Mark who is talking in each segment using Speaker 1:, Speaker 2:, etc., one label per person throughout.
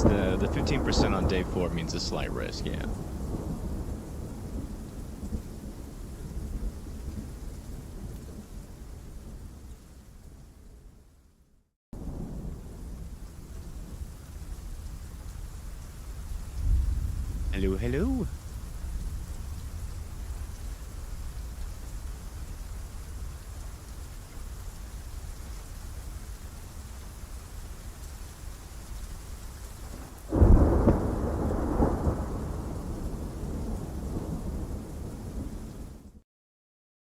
Speaker 1: Yes, the 15% on day 4 means a slight risk, yeah. Hello, hello.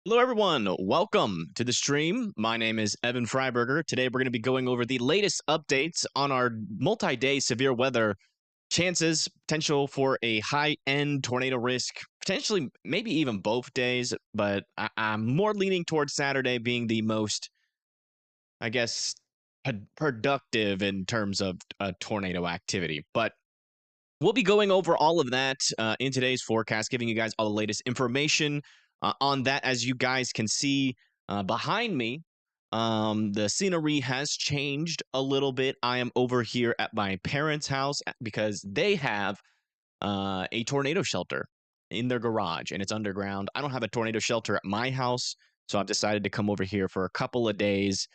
Speaker 1: Hello, everyone. Welcome to the stream. My name is Evan Freiberger. Today, we're going to be going over the latest updates on our multi-day severe weather chances, potential for a high-end tornado risk, potentially maybe even both days, but I'm more leaning towards Saturday being the most, I guess, productive in terms of tornado activity. But we'll be going over all of that in today's forecast, giving you guys all the latest information on that. As you guys can see behind me, the scenery has changed a little bit. I am over here at my parents' house because they have a tornado shelter in their garage, and it's underground. I don't have a tornado shelter at my house, so I've decided to come over here for a couple of days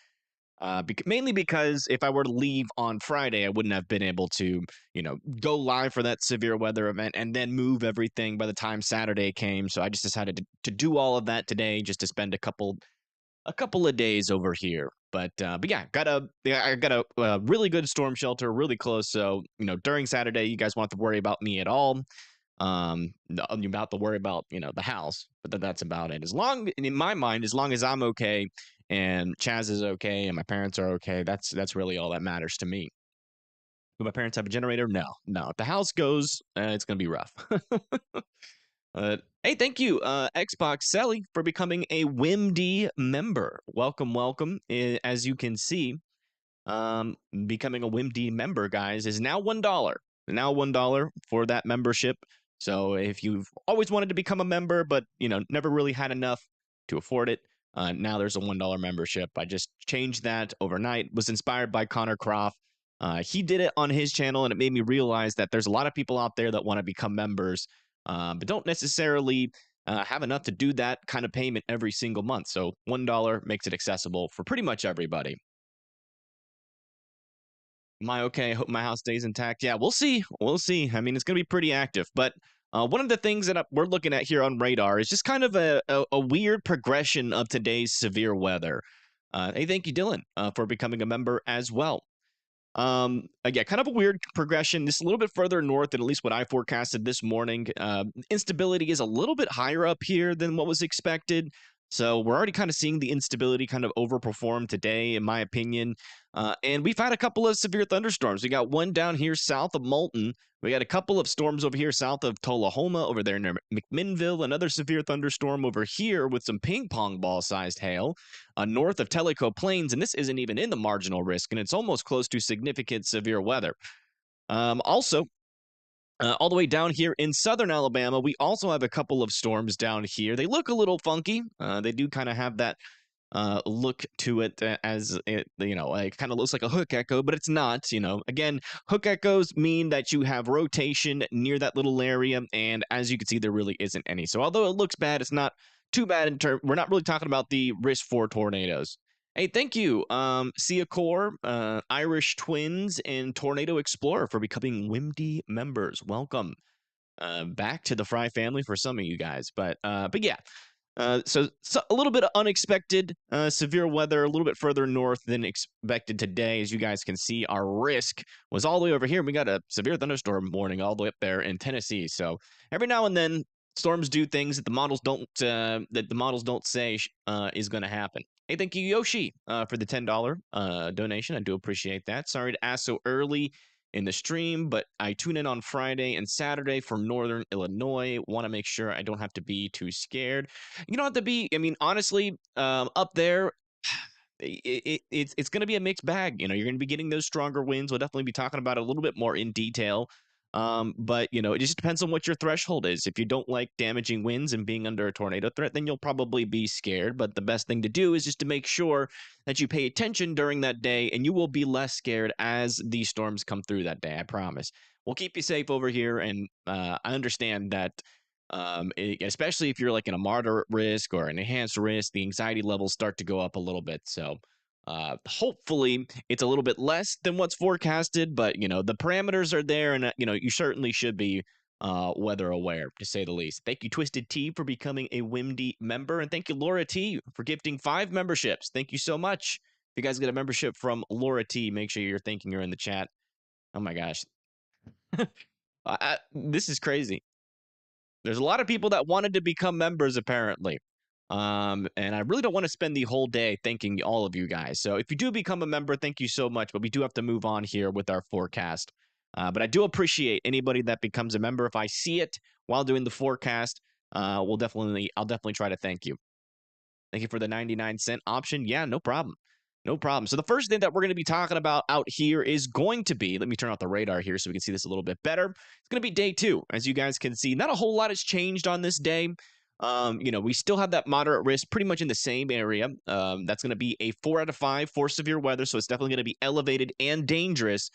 Speaker 1: mainly because if I were to leave on Friday, I wouldn't have been able to, go live for that severe weather event and then move everything by the time Saturday came. So I just decided to do all of that today, just to spend a couple of days over here. But yeah, I got a really good storm shelter, really close. So during Saturday, you guys won't have to worry about me at all. You about to worry about the house, but that's about it. As long in my mind, as long as I'm okay and Chaz is okay and my parents are okay, that's really all that matters to me. Do my parents have a generator? No. If the house goes, it's gonna be rough. Hey, thank you, Xbox Sally, for becoming a WIMD member. Welcome. As you can see, becoming a WIMD member, guys, is now $1. Now $1 for that membership. So if you've always wanted to become a member, but never really had enough to afford it, now there's a $1 membership. I just changed that overnight. Was inspired by Connor Croft. He did it on his channel, and it made me realize that there's a lot of people out there that want to become members, but don't necessarily have enough to do that kind of payment every single month. So $1 makes it accessible for pretty much everybody. Am I okay? I hope my house stays intact. Yeah, we'll see. We'll see. I mean, it's going to be pretty active. But one of the things that we're looking at here on radar is just kind of a weird progression of today's severe weather. Hey, thank you, Dylan, for becoming a member as well. Yeah, kind of a weird progression. This is a little bit further north than at least what I forecasted this morning. Instability is a little bit higher up here than what was expected. So we're already kind of seeing the instability kind of overperform today, in my opinion. And we've had a couple of severe thunderstorms. We got one down here south of Moulton. We got a couple of storms over here south of Tullahoma, over there near McMinnville. Another severe thunderstorm over here with some ping pong ball sized hail north of Tellico Plains. And this isn't even in the marginal risk, and it's almost close to significant severe weather. Also, all the way down here in southern Alabama, we also have a couple of storms down here. They look a little funky. They do kind of have that look to it as it, it kind of looks like a hook echo, but it's not. Again, hook echoes mean that you have rotation near that little area, and as you can see, there really isn't any. So although it looks bad, it's not too bad in terms. We're not really talking about the risk for tornadoes. Hey, thank you, Sia Core, Irish Twins, and Tornado Explorer for becoming WIMD members. Welcome back to the Fry family for some of you guys. But yeah, so a little bit of unexpected severe weather, a little bit further north than expected today. As you guys can see, our risk was all the way over here. We got a severe thunderstorm warning all the way up there in Tennessee. So every now and then, storms do things that the models don't say is going to happen. Hey, thank you, Yoshi, for the $10 donation. I do appreciate that. Sorry to ask so early in the stream, but I tune in on Friday and Saturday for Northern Illinois. Want to make sure I don't have to be too scared. You don't have to be. I mean, honestly, up there, it's going to be a mixed bag. You're going to be getting those stronger winds. We'll definitely be talking about it a little bit more in detail But it just depends on what your threshold is. If you don't like damaging winds and being under a tornado threat, then you'll probably be scared. But the best thing to do is just to make sure that you pay attention during that day, and you will be less scared as these storms come through that day. I promise. We'll keep you safe over here, and I understand that. Especially if you're like in a moderate risk or an enhanced risk, the anxiety levels start to go up a little bit. So hopefully it's a little bit less than what's forecasted, but the parameters are there, and you certainly should be weather aware, to say the least. Thank you, Twisted T, for becoming a Wimdy member, and thank you, Laura T, for gifting 5 memberships. Thank you so much. If you guys get a membership from Laura T, make sure you're thanking her in the chat. Oh my gosh. This is crazy. There's a lot of people that wanted to become members, apparently. And I really don't want to spend the whole day thanking all of you guys. So if you do become a member, thank you so much. But we do have to move on here with our forecast. But I do appreciate anybody that becomes a member. If I see it while doing the forecast, I'll definitely try to thank you. Thank you for the 99-cent option. Yeah, no problem. No problem. So the first thing that we're going to be talking about out here is going to be, let me turn off the radar here so we can see this a little bit better. It's going to be day 2. As you guys can see, not a whole lot has changed on this day. We still have that moderate risk pretty much in the same area. That's going to be a 4 out of 5 for severe weather. So it's definitely going to be elevated and dangerous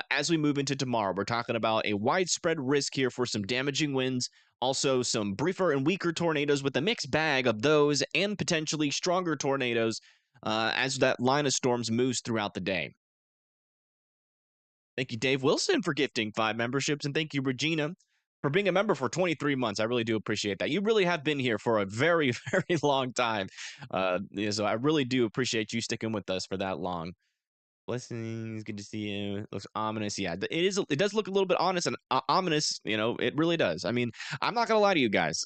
Speaker 1: as we move into tomorrow. We're talking about a widespread risk here for some damaging winds. Also, some briefer and weaker tornadoes with a mixed bag of those and potentially stronger tornadoes as that line of storms moves throughout the day. Thank you, Dave Wilson, for gifting 5 memberships. And thank you, Regina, for being a member for 23 months. I really do appreciate that. You really have been here for a very, very long time. So I really do appreciate you sticking with us for that long. Blessings, good to see you. Looks ominous. Yeah, it does look a little bit honest and ominous. It really does. I mean, I'm not gonna lie to you guys.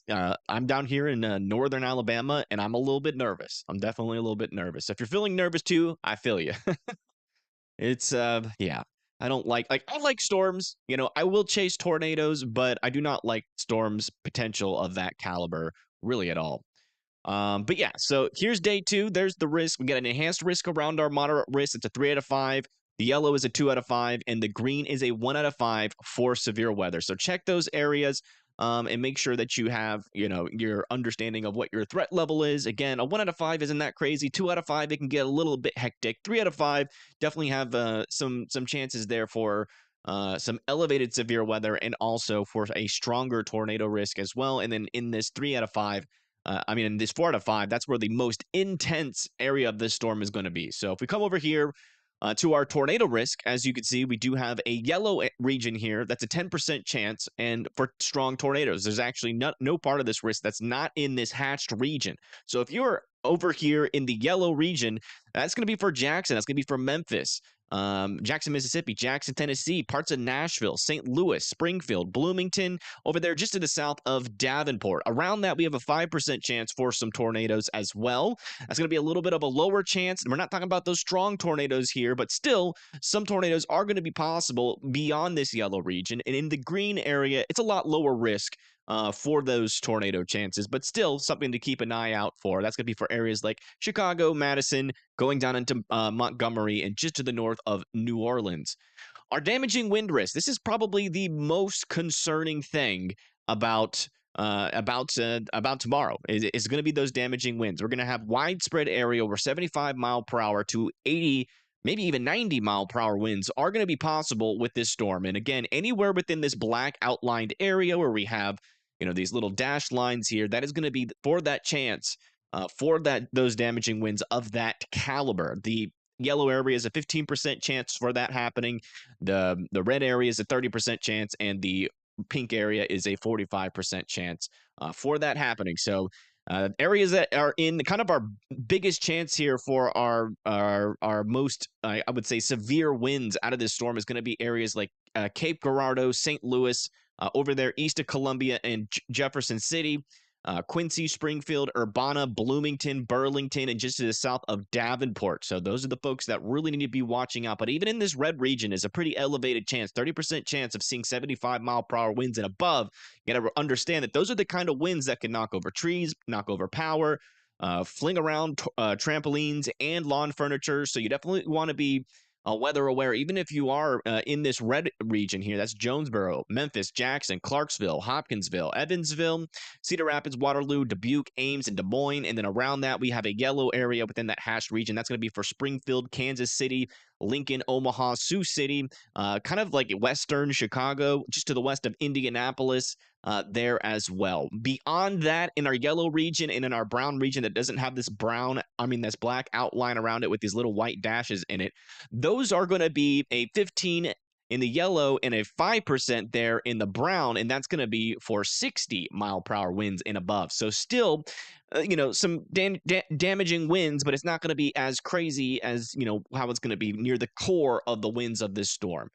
Speaker 1: I'm down here in northern Alabama, and I'm a little bit nervous. I'm definitely a little bit nervous. If you're feeling nervous too, I feel you. It's yeah. I don't like I like storms. I will chase tornadoes, but I do not like storms potential of that caliber really at all. But yeah, so here's day 2. There's the risk. We got an enhanced risk around our moderate risk. It's a 3 out of 5. The yellow is a 2 out of 5, and the green is a 1 out of 5 for severe weather. So check those areas and make sure that you have, your understanding of what your threat level is. Again, a 1 out of 5 isn't that crazy. 2 out of 5, it can get a little bit hectic. 3 out of 5 definitely have some chances there for some elevated severe weather and also for a stronger tornado risk as well. And then in this 3 out of 5, in this 4 out of 5, that's where the most intense area of this storm is going to be. So if we come over here to our tornado risk, as you can see, we do have a yellow region here. That's a 10% chance. And for strong tornadoes, there's actually no part of this risk that's not in this hatched region. So if you're over here in the yellow region, that's going to be for Jackson. That's going to be for Memphis. Jackson, Mississippi, Jackson, Tennessee, parts of Nashville, St. Louis, Springfield, Bloomington, over there just to the south of Davenport. Around that, we have a 5% chance for some tornadoes as well. That's going to be a little bit of a lower chance. We're not talking about those strong tornadoes here, but still, some tornadoes are going to be possible beyond this yellow region. And in the green area, it's a lot lower risk for those tornado chances, but still something to keep an eye out for. That's going to be for areas like Chicago, Madison, going down into Montgomery, and just to the north of New Orleans. Our damaging wind risk. This is probably the most concerning thing about tomorrow. Is going to be those damaging winds. We're going to have widespread area over 75 mile per hour to 80, maybe even 90 mile per hour winds are going to be possible with this storm. And again, anywhere within this black outlined area where we have these little dashed lines here, that is going to be for that chance for those damaging winds of that caliber. The yellow area is a 15% chance for that happening. The red area is a 30% chance, and the pink area is a 45% chance for that happening. So areas that are in kind of our biggest chance here for our most, I would say, severe winds out of this storm is going to be areas like Cape Girardeau, St. Louis, over there east of Columbia and Jefferson City, Quincy, Springfield, Urbana, Bloomington, Burlington, and just to the south of Davenport. So those are the folks that really need to be watching out. But even in this red region is a pretty elevated chance, 30% chance of seeing 75 mile per hour winds and above. You got to understand that those are the kind of winds that can knock over trees, knock over power, fling around trampolines and lawn furniture. So you definitely want to be weather aware, even if you are in this red region here. That's Jonesboro, Memphis, Jackson, Clarksville, Hopkinsville, Evansville, Cedar Rapids, Waterloo, Dubuque, Ames, and Des Moines. And then around that, we have a yellow area within that hashed region. That's going to be for Springfield, Kansas City, Lincoln, Omaha, Sioux City, kind of like western Chicago, just to the west of Indianapolis. There as well. Beyond that, in our yellow region and in our brown region that doesn't have this this black outline around it with these little white dashes in it, those are going to be a 15 in the yellow and a 5% there in the brown, and that's going to be for 60-mile-per-hour winds and above. So still, some damaging winds, but it's not going to be as crazy as, how it's going to be near the core of the winds of this storm.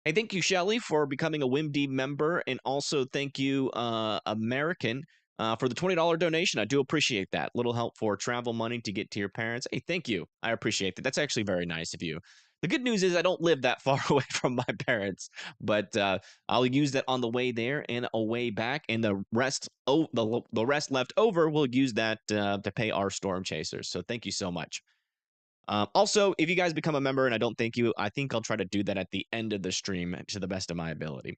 Speaker 1: Hey, thank you, Shelly, for becoming a WIMD member, and also thank you, American, for the $20 donation. I do appreciate that. Little help for travel money to get to your parents. Hey, thank you. I appreciate that. That's actually very nice of you. The good news is I don't live that far away from my parents, but I'll use that on the way there and away back, and the rest left over, we'll use that to pay our storm chasers. So thank you so much. Also, if you guys become a member and I don't thank you, I think I'll try to do that at the end of the stream to the best of my ability.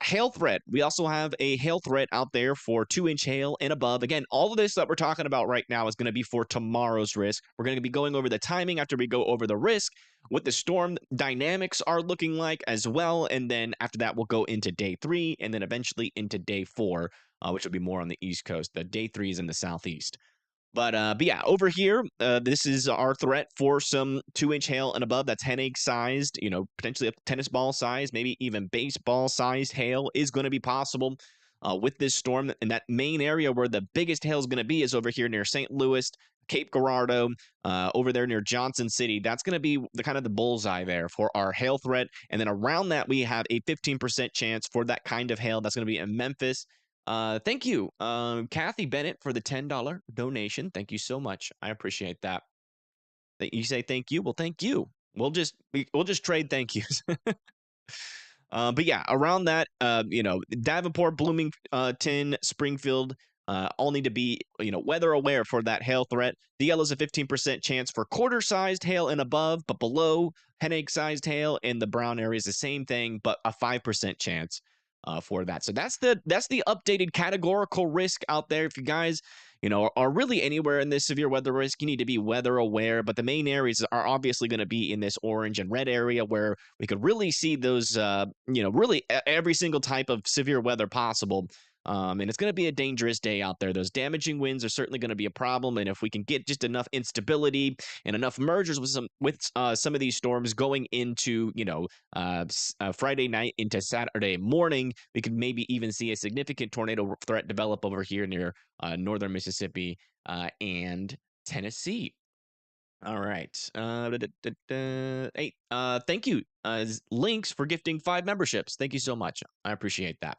Speaker 1: Hail threat. We also have a hail threat out there for 2-inch hail and above. Again, all of this that we're talking about right now is going to be for tomorrow's risk. We're going to be going over the timing after we go over the risk, what the storm dynamics are looking like as well. And then after that, we'll go into day 3 and then eventually into day 4, which will be more on the East Coast. The day 3 is in the Southeast. But yeah, over here, this is our threat for some 2-inch hail and above. That's headache sized, potentially up to tennis ball size, maybe even baseball sized hail is going to be possible with this storm. And that main area where the biggest hail is going to be is over here near St. Louis, Cape Girardeau, over there near Johnson City. That's going to be the kind of the bullseye there for our hail threat. And then around that, we have a 15% chance for that kind of hail. That's going to be in Memphis. Thank you, Kathy Bennett, for the $10 donation. Thank you so much. I appreciate that. You say thank you. Well, thank you. We'll just trade thank yous. But yeah, around that, Davenport, Bloomington, Springfield, all need to be, weather aware for that hail threat. The yellow's a 15% chance for quarter-sized hail and above, but below headache-sized hail. And the brown area is the same thing, but a 5% chance for that. So that's the updated categorical risk out there. If you guys, are really anywhere in this severe weather risk, you need to be weather aware. But the main areas are obviously going to be in this orange and red area where we could really see those, really every single type of severe weather possible. And it's going to be a dangerous day out there. Those damaging winds are certainly going to be a problem. And if we can get just enough instability and enough mergers with some of these storms going into, Friday night into Saturday morning, we could maybe even see a significant tornado threat develop over here near northern Mississippi and Tennessee. All right. Hey, thank you, Links, for gifting 5 memberships. Thank you so much. I appreciate that.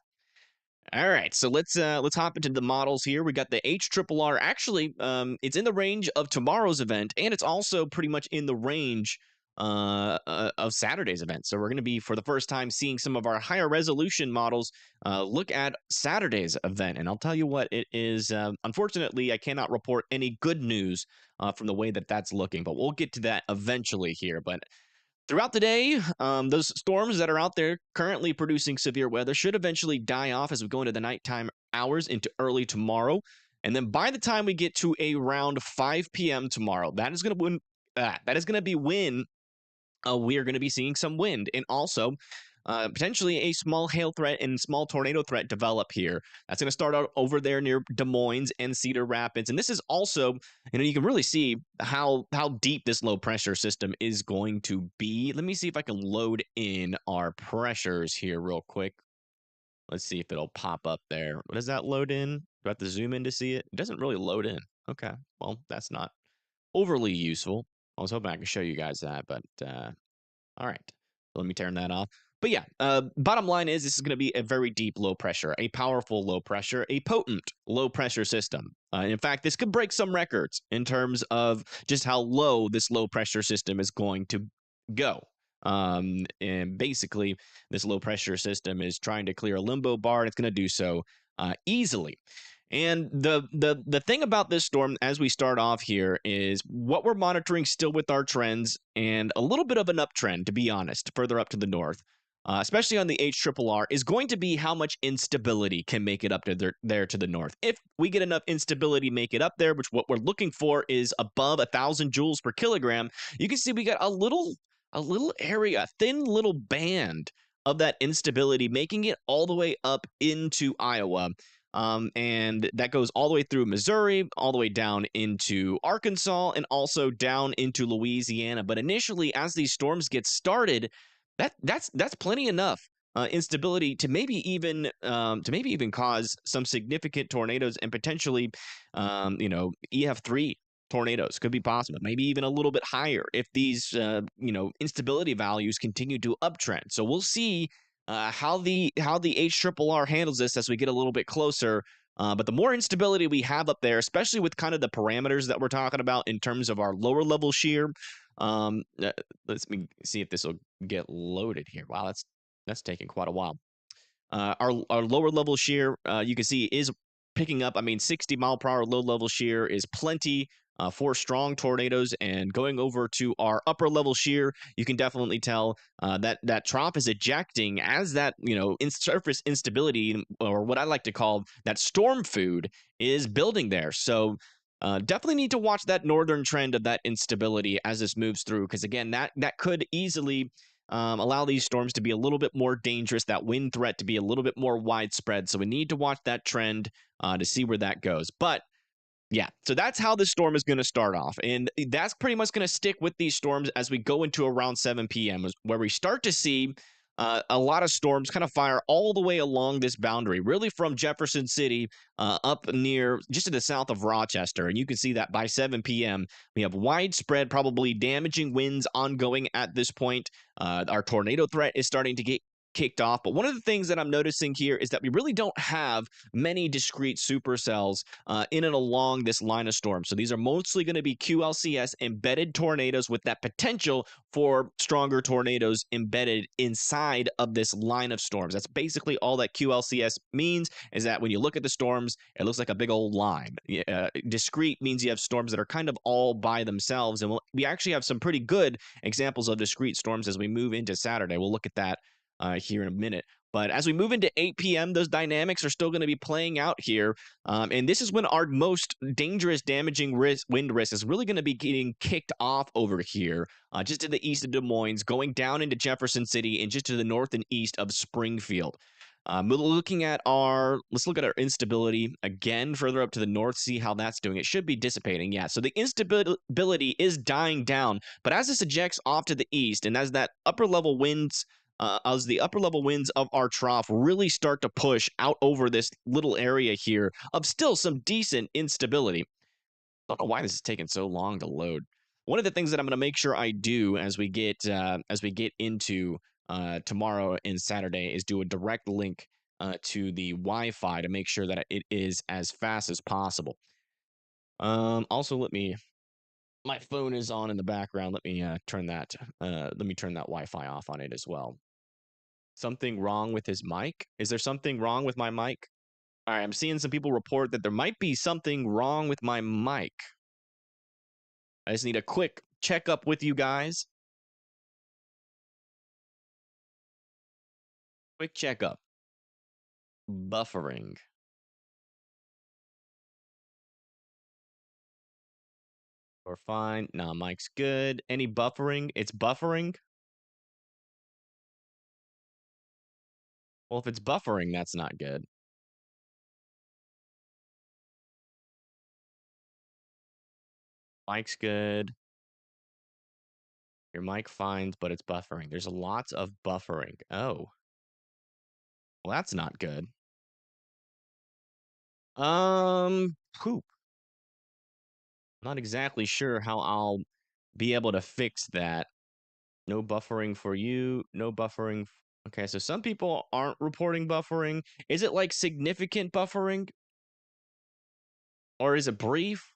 Speaker 1: All right, so let's hop into the models here. We got the HRRR. Actually, it's in the range of tomorrow's event, and it's also pretty much in the range of Saturday's event. So we're going to be, for the first time, seeing some of our higher resolution models look at Saturday's event. And I'll tell you what, it is, unfortunately, I cannot report any good news from the way that that's looking, but we'll get to that eventually here. But throughout the day, those storms that are out there currently producing severe weather should eventually die off as we go into the nighttime hours into early tomorrow. And then by the time we get to around 5 p.m. tomorrow, that is going to be when we are going to be seeing some wind, and also potentially a small hail threat and small tornado threat develop here. That's going to start out over there near Des Moines and Cedar Rapids. And this is also, you can really see how deep this low pressure system is going to be. Let me see if I can load in our pressures here real quick. Let's see if it'll pop up there. What does that load in? Do I have to zoom in to see it? It doesn't really load in. Okay, well, that's not overly useful. I was hoping I could show you guys that, but all right. Let me turn that off. But yeah, bottom line is this is going to be a very deep low pressure, a powerful low pressure, a potent low pressure system. In fact, this could break some records in terms of just how low this low pressure system is going to go. And basically, this low pressure system is trying to clear a limbo bar, and it's going to do so easily. And the thing about this storm as we start off here is what we're monitoring still with our trends and a little bit of an uptrend, to be honest, further up to the north, especially on the HRRR, is going to be how much instability can make it up to there to the north. If we get enough instability make it up there, which what we're looking for is above 1,000 joules per kilogram, you can see we got a little area, a thin little band of that instability, making it all the way up into Iowa. And that goes all the way through Missouri, all the way down into Arkansas, and also down into Louisiana. But initially, as these storms get started, that's plenty enough instability to maybe even cause some significant tornadoes and potentially, EF3 tornadoes could be possible, maybe even a little bit higher if these instability values continue to uptrend. So we'll see how the HRRR handles this as we get a little bit closer. But the more instability we have up there, especially with kind of the parameters that we're talking about in terms of our lower level shear. Let's see if this will get loaded here. Wow, that's taking quite a while. Our lower level shear, you can see, is picking up. I mean, 60-mile-per-hour low level shear is plenty for strong tornadoes. And going over to our upper level shear, you can definitely tell that trough is ejecting as that surface instability, or what I like to call that storm food, is building there. So. Definitely need to watch that northern trend of that instability as this moves through, because again, that could easily allow these storms to be a little bit more dangerous, that wind threat to be a little bit more widespread. So we need to watch that trend to see where that goes. But yeah, so that's how the storm is going to start off. And that's pretty much going to stick with these storms as we go into around 7 p.m., where we start to see a lot of storms kind of fire all the way along this boundary, really from Jefferson City up near just to the south of Rochester. And you can see that by 7 p.m., we have widespread, probably damaging winds ongoing at this point. Our tornado threat is starting to get kicked off. But one of the things that I'm noticing here is that we really don't have many discrete supercells in and along this line of storm. So these are mostly going to be QLCS embedded tornadoes with that potential for stronger tornadoes embedded inside of this line of storms. That's basically all that QLCS means, is that when you look at the storms, it looks like a big old line. Discrete means you have storms that are kind of all by themselves. And we actually have some pretty good examples of discrete storms as we move into Saturday. We'll look at that here in a minute. But as we move into 8 p.m., those dynamics are still going to be playing out here. And this is when our most dangerous, damaging wind risk is really going to be getting kicked off over here, just to the east of Des Moines, going down into Jefferson City, and just to the north and east of Springfield. Let's look at our instability again further up to the north, see how that's doing. It should be dissipating. Yeah, so the instability is dying down. But as this ejects off to the east, and as that upper level winds as the upper level winds of our trough really start to push out over this little area here of still some decent instability. I don't know why this is taking so long to load. One of the things that I'm going to make sure I do as we get into tomorrow and Saturday is do a direct link to the Wi-Fi to make sure that it is as fast as possible. Also, my phone is on in the background. Let me turn that Wi-Fi off on it as well. Something wrong with his mic? Is there something wrong with my mic? All right, I'm seeing some people report that there might be something wrong with my mic. I just need a quick checkup with you guys. Quick checkup. Buffering. We're fine. Nah, mic's good. Any buffering? It's buffering? Well, if it's buffering, that's not good. Mic's good. Your mic fine, but it's buffering. There's lots of buffering. Oh. Well, that's not good. Poop. Not exactly sure how I'll be able to fix that. No buffering for you. No buffering. Okay, so some people aren't reporting buffering. Is it like significant buffering? Or is it brief?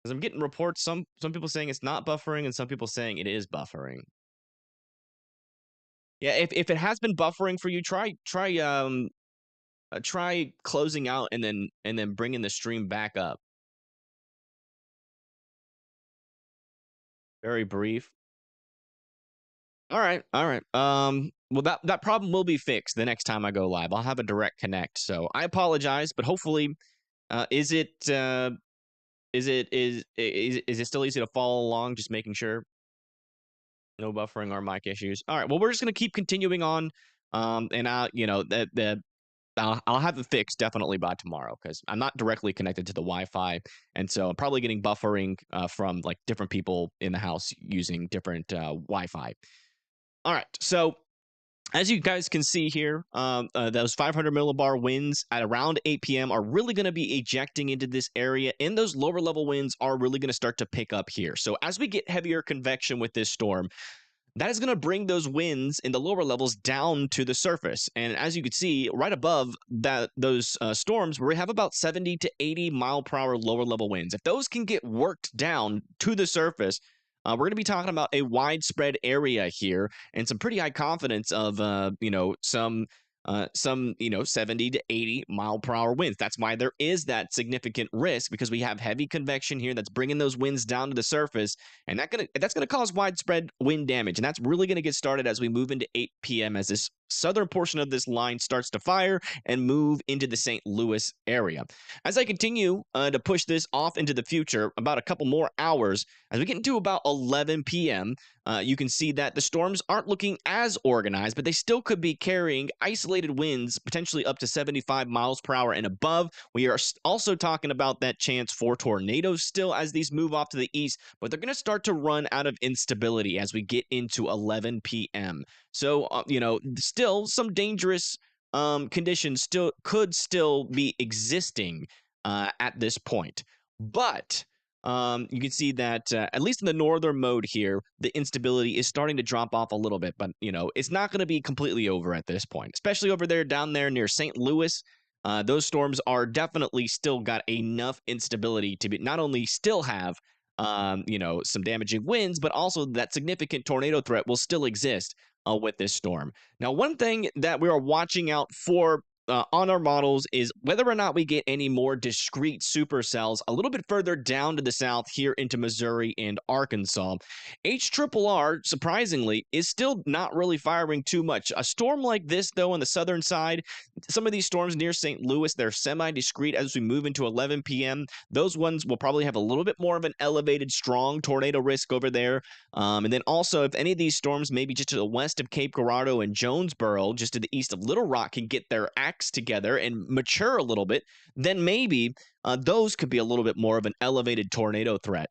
Speaker 1: Because I'm getting reports, some people saying it's not buffering and some people saying it is buffering. Yeah, if it has been buffering for you, try try closing out and then bringing the stream back up. Very brief. All right, all right. Well, that problem will be fixed the next time I go live. I'll have a direct connect. So I apologize, but hopefully, is it is it still easy to follow along? Just making sure no buffering or mic issues. All right. Well, we're just gonna keep continuing on. And I'll have it fixed definitely by tomorrow because I'm not directly connected to the Wi-Fi, and so I'm probably getting buffering from like different people in the house using different Wi-Fi. All right, so as you guys can see here, those 500 millibar winds at around 8 p.m. are really going to be ejecting into this area, and those lower level winds are really going to start to pick up here. So as we get heavier convection with this storm, that is going to bring those winds in the lower levels down to the surface. And as you can see, right above that, those storms, we have about 70 to 80 mile per hour lower level winds. If those can get worked down to the surface, we're going to be talking about a widespread area here and some pretty high confidence of, some 70 to 80 mile per hour winds. That's why there is that significant risk, because we have heavy convection here that's bringing those winds down to the surface, and that's gonna cause widespread wind damage. And that's really gonna get started as we move into 8 p.m. as this southern portion of this line starts to fire and move into the St. Louis area. As I continue to push this off into the future, about a couple more hours, as we get into about 11 p.m., you can see that the storms aren't looking as organized, but they still could be carrying isolated winds, potentially up to 75 miles per hour and above. We are also talking about that chance for tornadoes still as these move off to the east, but they're going to start to run out of instability as we get into 11 p.m. So, still some dangerous conditions could still be existing at this point. But you can see that at least in the northern mode here, the instability is starting to drop off a little bit. But, it's not going to be completely over at this point, especially over there down there near St. Louis. Those storms are definitely still got enough instability to be not only still have some damaging winds, but also that significant tornado threat will still exist with this storm. Now, one thing that we are watching out for on our models is whether or not we get any more discrete supercells a little bit further down to the south here into Missouri and Arkansas. HRRR, surprisingly, is still not really firing too much. A storm like this, though, on the southern side, some of these storms near St. Louis, they're semi-discrete as we move into 11 p.m. Those ones will probably have a little bit more of an elevated, strong tornado risk over there. And then also, if any of these storms, maybe just to the west of Cape Girardeau and Jonesboro, just to the east of Little Rock, can get their act together and mature a little bit, then maybe those could be a little bit more of an elevated tornado threat.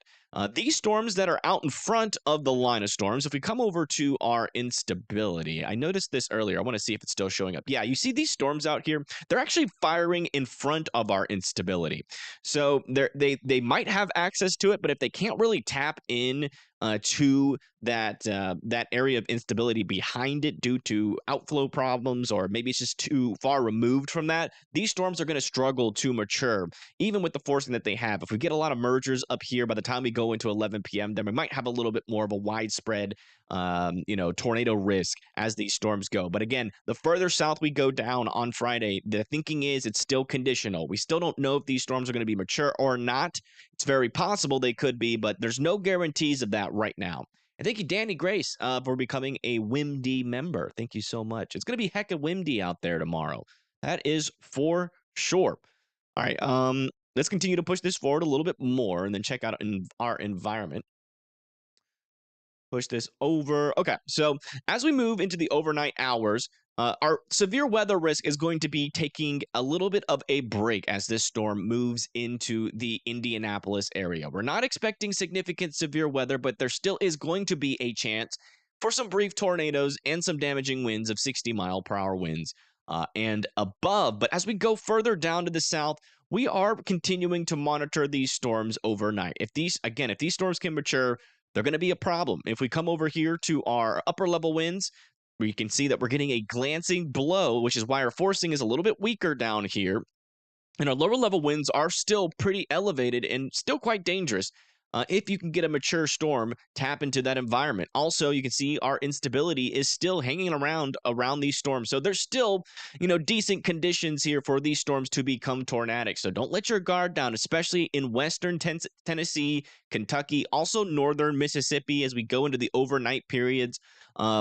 Speaker 1: These storms that are out in front of the line of storms, if we come over to our instability, I noticed this earlier. I want to see if it's still showing up. Yeah, you see these storms out here? They're actually firing in front of our instability. So they might have access to it, but if they can't really tap in to that area of instability behind it due to outflow problems, or maybe it's just too far removed from that, these storms are going to struggle to mature, even with the forcing that they have. If we get a lot of mergers up here, by the time we go into 11 p.m., then we might have a little bit more of a widespread tornado risk as these storms go. But again, the further south we go down on Friday, the thinking is it's still conditional. We still don't know if these storms are going to be mature or not. It's very possible they could be, but there's no guarantees of that right now. And thank you, Danny Grace, for becoming a WIMD member. Thank you so much. It's going to be hecka windy out there tomorrow. That is for sure. All right, let's continue to push this forward a little bit more and then check out our environment. Push this over. Okay, so as we move into the overnight hours, our severe weather risk is going to be taking a little bit of a break as this storm moves into the Indianapolis area. We're not expecting significant severe weather, but there still is going to be a chance for some brief tornadoes and some damaging winds of 60 mile per hour winds and above. But as we go further down to the south, we are continuing to monitor these storms overnight. If these storms can mature, they're going to be a problem. If we come over here to our upper level winds, we can see that we're getting a glancing blow, which is why our forcing is a little bit weaker down here. And our lower level winds are still pretty elevated and still quite dangerous. if you can get a mature storm tap into that environment. Also, you can see our instability is still hanging around these storms. So there's still, decent conditions here for these storms to become tornadic. So don't let your guard down, especially in western Tennessee, Kentucky, also northern Mississippi as we go into the overnight periods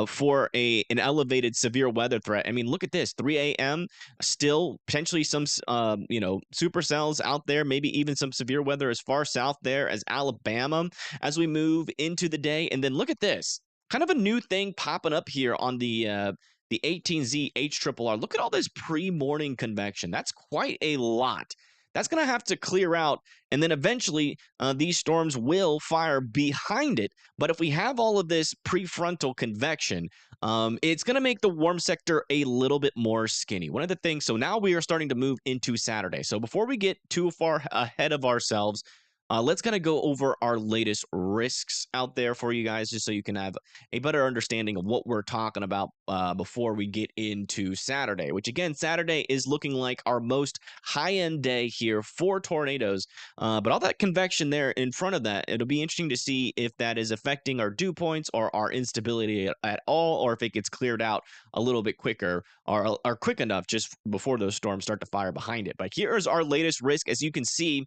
Speaker 1: for an elevated severe weather threat. I mean, look at this, 3 a.m. still potentially some supercells out there, maybe even some severe weather as far south there as Alabama as we move into the day. And then look at this, kind of a new thing popping up here on the 18Z HRRR. Look at all this pre-morning convection. That's quite a lot. That's going to have to clear out, and then eventually these storms will fire behind it. But if we have all of this prefrontal convection, it's going to make the warm sector a little bit more skinny. One of the things, so now we are starting to move into Saturday. So before we get too far ahead of ourselves, let's kind of go over our latest risks out there for you guys, just so you can have a better understanding of what we're talking about before we get into Saturday, which again, Saturday is looking like our most high-end day here for tornadoes. But all that convection there in front of that, it'll be interesting to see if that is affecting our dew points or our instability at all, or if it gets cleared out a little bit quicker or quick enough just before those storms start to fire behind it. But here's our latest risk. As you can see,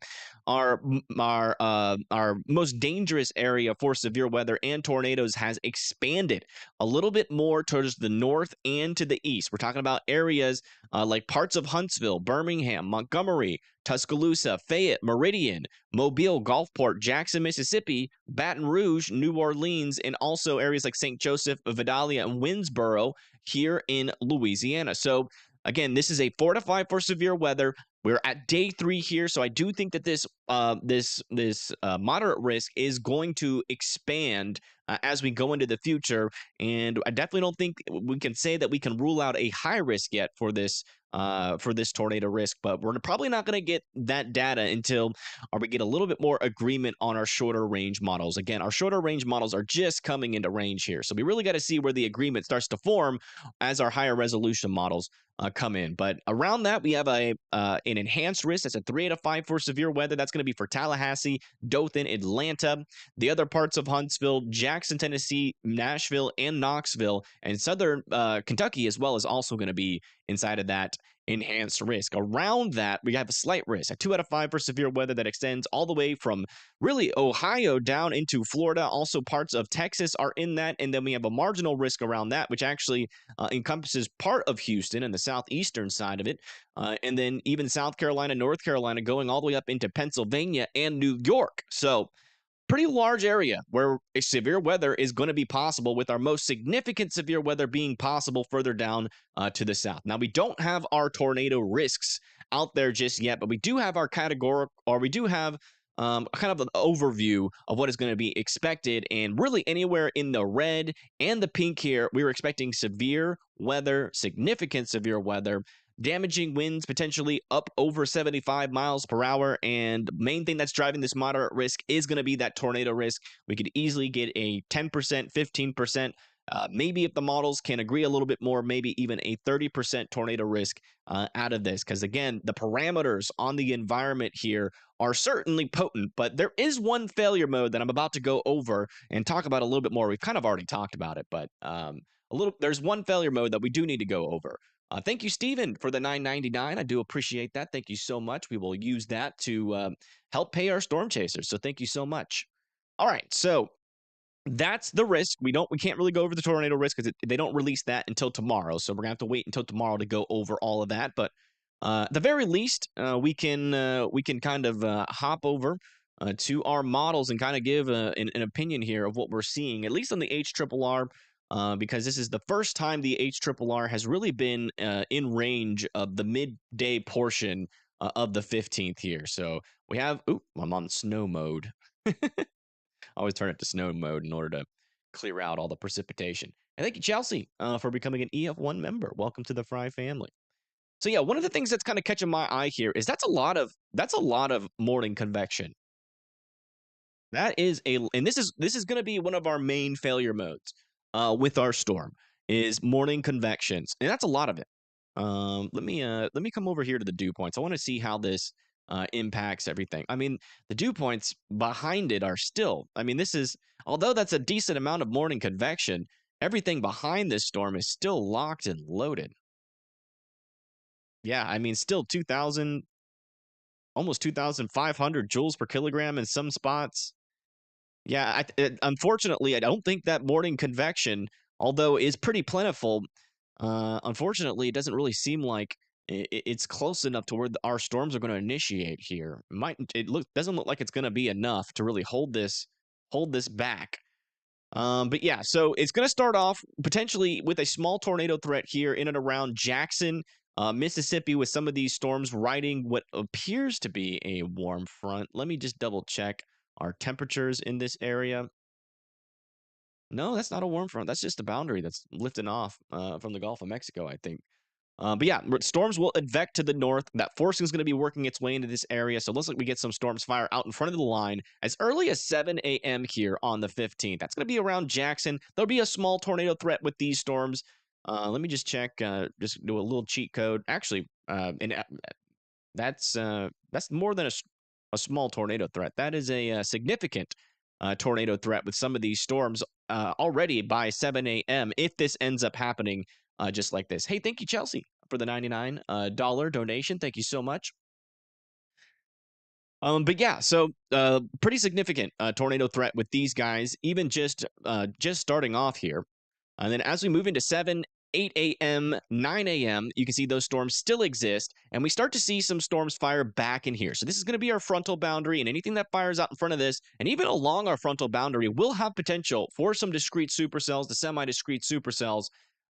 Speaker 1: our most dangerous area for severe weather and tornadoes has expanded a little bit more towards the north and to the east. We're talking about areas like parts of Huntsville, Birmingham, Montgomery, Tuscaloosa, Fayette, Meridian, Mobile, Gulfport, Jackson, Mississippi, Baton Rouge, New Orleans, and also areas like St. Joseph, Vidalia, and Winnsboro here in Louisiana. So again, this is a 4 to 5 for severe weather. We're at day 3 here, so I do think that this moderate risk is going to expand as we go into the future, and I definitely don't think we can say that we can rule out a high risk yet for this tornado risk. But we're probably not going to get that data until we get a little bit more agreement on our shorter range models. Again, our shorter range models are just coming into range here, so we really got to see where the agreement starts to form as our higher resolution models come in. But around that, we have an enhanced risk. That's a 3 out of 5 for severe weather. That's going to be for Tallahassee, Dothan, Atlanta, the other parts of Huntsville, Jackson, Tennessee, Nashville, and Knoxville, and southern Kentucky as well is also going to be inside of that enhanced risk. Around that, we have a slight risk, a 2 out of 5 for severe weather that extends all the way from really Ohio down into Florida. Also, parts of Texas are in that. And then we have a marginal risk around that, which actually encompasses part of Houston and the southeastern side of it. And then even South Carolina, North Carolina, going all the way up into Pennsylvania and New York. So pretty large area where a severe weather is going to be possible, with our most significant severe weather being possible further down to the south. Now, we don't have our tornado risks out there just yet, but we do have our categorical, or we do have kind of an overview of what is going to be expected. And really anywhere in the red and the pink here, we were expecting severe weather, significant severe weather, damaging winds potentially up over 75 miles per hour. And the main thing that's driving this moderate risk is going to be that tornado risk. We could easily get a 10%, 15%, maybe if the models can agree a little bit more, maybe even a 30% tornado risk out of this. Because again, the parameters on the environment here are certainly potent, but there is one failure mode that I'm about to go over and talk about a little bit more. We've kind of already talked about it, but there's one failure mode that we do need to go over. Thank you, Steven, for the $9.99. I do appreciate that. Thank you so much. We will use that to help pay our storm chasers. So thank you so much. All right, so that's the risk. We can't really go over the tornado risk because they don't release that until tomorrow. So we're gonna have to wait until tomorrow to go over all of that. But at the very least, we can kind of hop over to our models and kind of give an opinion here of what we're seeing, at least on the HRRR. Because this is the first time the HRRR has really been in range of the midday portion of the 15th here. So we have, I'm on snow mode. I always turn it to snow mode in order to clear out all the precipitation. And thank you, Chelsea, for becoming an EF1 member. Welcome to the Fry family. So yeah, one of the things that's kind of catching my eye here is that's a lot of morning convection. And this is going to be one of our main failure modes with our storm is morning convections, and that's a lot of it. Let me come over here to the dew points. I want to see how this impacts everything. I mean, the dew points behind it are still, I mean, this is, although that's a decent amount of morning convection, everything behind this storm is still locked and loaded. Yeah, I mean, still 2,000, almost 2,500 joules per kilogram in some spots. Yeah, unfortunately, I don't think that morning convection, although is pretty plentiful, unfortunately, it doesn't really seem like it's close enough to where our storms are going to initiate here. Doesn't look like it's going to be enough to really hold this back. But yeah, so it's going to start off potentially with a small tornado threat here in and around Jackson, Mississippi, with some of these storms riding what appears to be a warm front. Let me just double check our temperatures in this area. No, that's not a warm front. That's just a boundary that's lifting off from the Gulf of Mexico, I think. But yeah, storms will advect to the north. That forcing is going to be working its way into this area. So it looks like we get some storms fire out in front of the line as early as 7 a.m. here on the 15th. That's going to be around Jackson. There'll be a small tornado threat with these storms. Let me just check, just do a little cheat code. Actually, that's more than a small tornado threat. That is a significant tornado threat with some of these storms already by 7 a.m. if this ends up happening just like this. Hey, thank you, Chelsea, for the $99 donation. Thank you so much. But yeah, so pretty significant tornado threat with these guys, even just starting off here. And then as we move into 7, 8 a.m., 9 a.m., you can see those storms still exist, and we start to see some storms fire back in here. So this is going to be our frontal boundary, and anything that fires out in front of this, and even along our frontal boundary, will have potential for some discrete supercells to semi-discrete supercells.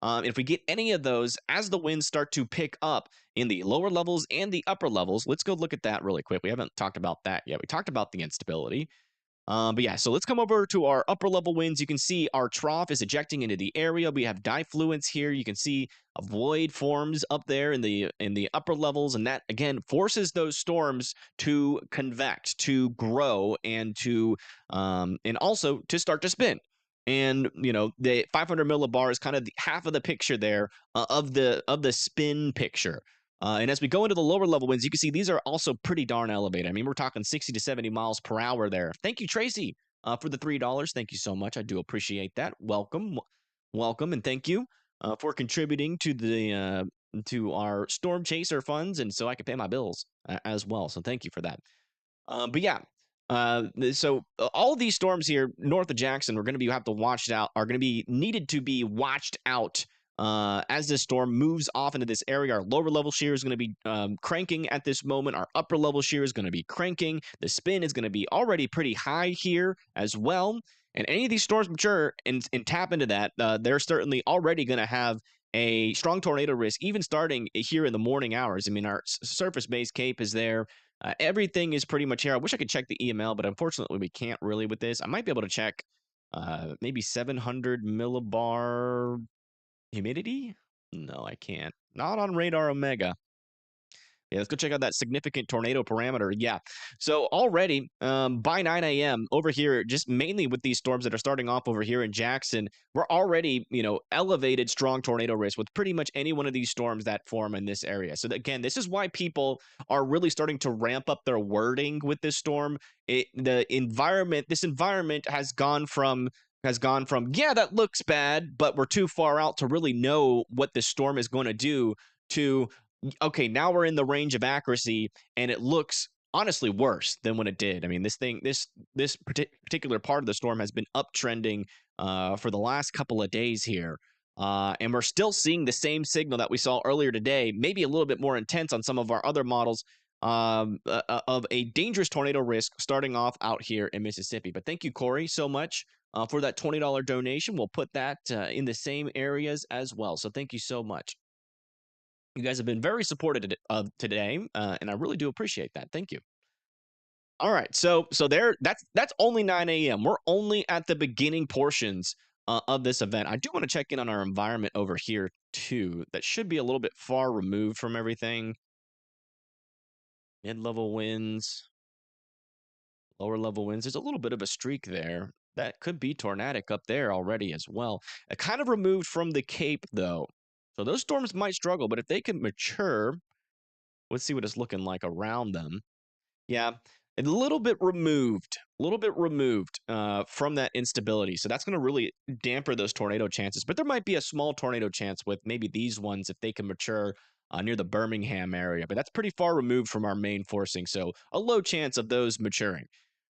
Speaker 1: If we get any of those as the winds start to pick up in the lower levels and the upper levels, let's go look at that really quick. We haven't talked about that yet. We talked about the instability. But yeah, so let's come over to our upper level winds. You can see our trough is ejecting into the area. We have diffluence here. You can see a void forms up there in the upper levels, and that again forces those storms to convect, to grow, and also to start to spin. And the 500 millibar is kind of half of the picture there of the spin picture. And as we go into the lower level winds, you can see these are also pretty darn elevated. I mean, we're talking 60 to 70 miles per hour there. Thank you, Tracy, for the $3. Thank you so much. I do appreciate that. Welcome, and thank you for contributing to our storm chaser funds, and so I can pay my bills as well. So thank you for that. But yeah, so all of these storms here north of Jackson are going to have to watched out. Are going to be needed to be watched out as this storm moves off into this area. Our lower level shear is going to be cranking at this moment. Our upper level shear is going to be cranking. The spin is going to be already pretty high here as well. And any of these storms mature and tap into that, they're certainly already going to have a strong tornado risk, even starting here in the morning hours. I mean, our surface base cape is there. Everything is pretty much here. I wish I could check the EML, but unfortunately we can't really with this. I might be able to check maybe 700 millibar humidity. No, I can't. Not on Radar Omega. Yeah, let's go check out that significant tornado parameter. Yeah. So already by 9 a.m. over here, just mainly with these storms that are starting off over here in Jackson, we're already, elevated strong tornado risk with pretty much any one of these storms that form in this area. So again, this is why people are really starting to ramp up their wording with this storm. This environment has gone from, yeah, that looks bad, but we're too far out to really know what this storm is going to do, to okay, now we're in the range of accuracy, and it looks honestly worse than when it did. I mean, this particular part of the storm has been uptrending for the last couple of days here. And we're still seeing the same signal that we saw earlier today, maybe a little bit more intense on some of our other models, of a dangerous tornado risk starting off out here in Mississippi. But thank you, Corey, so much for that $20 donation. We'll put that in the same areas as well. So thank you so much. You guys have been very supportive of today, and I really do appreciate that. Thank you. All right, so that's only 9 a.m. We're only at the beginning portions of this event. I do want to check in on our environment over here too. That should be a little bit far removed from everything. Mid-level winds, lower level winds. There's a little bit of a streak there. That could be tornadic up there already as well. Kind of removed from the Cape though. So those storms might struggle, but if they can mature, let's see what it's looking like around them. Yeah, a little bit removed from that instability. So that's going to really damper those tornado chances. But there might be a small tornado chance with maybe these ones if they can mature near the Birmingham area. But that's pretty far removed from our main forcing. So a low chance of those maturing.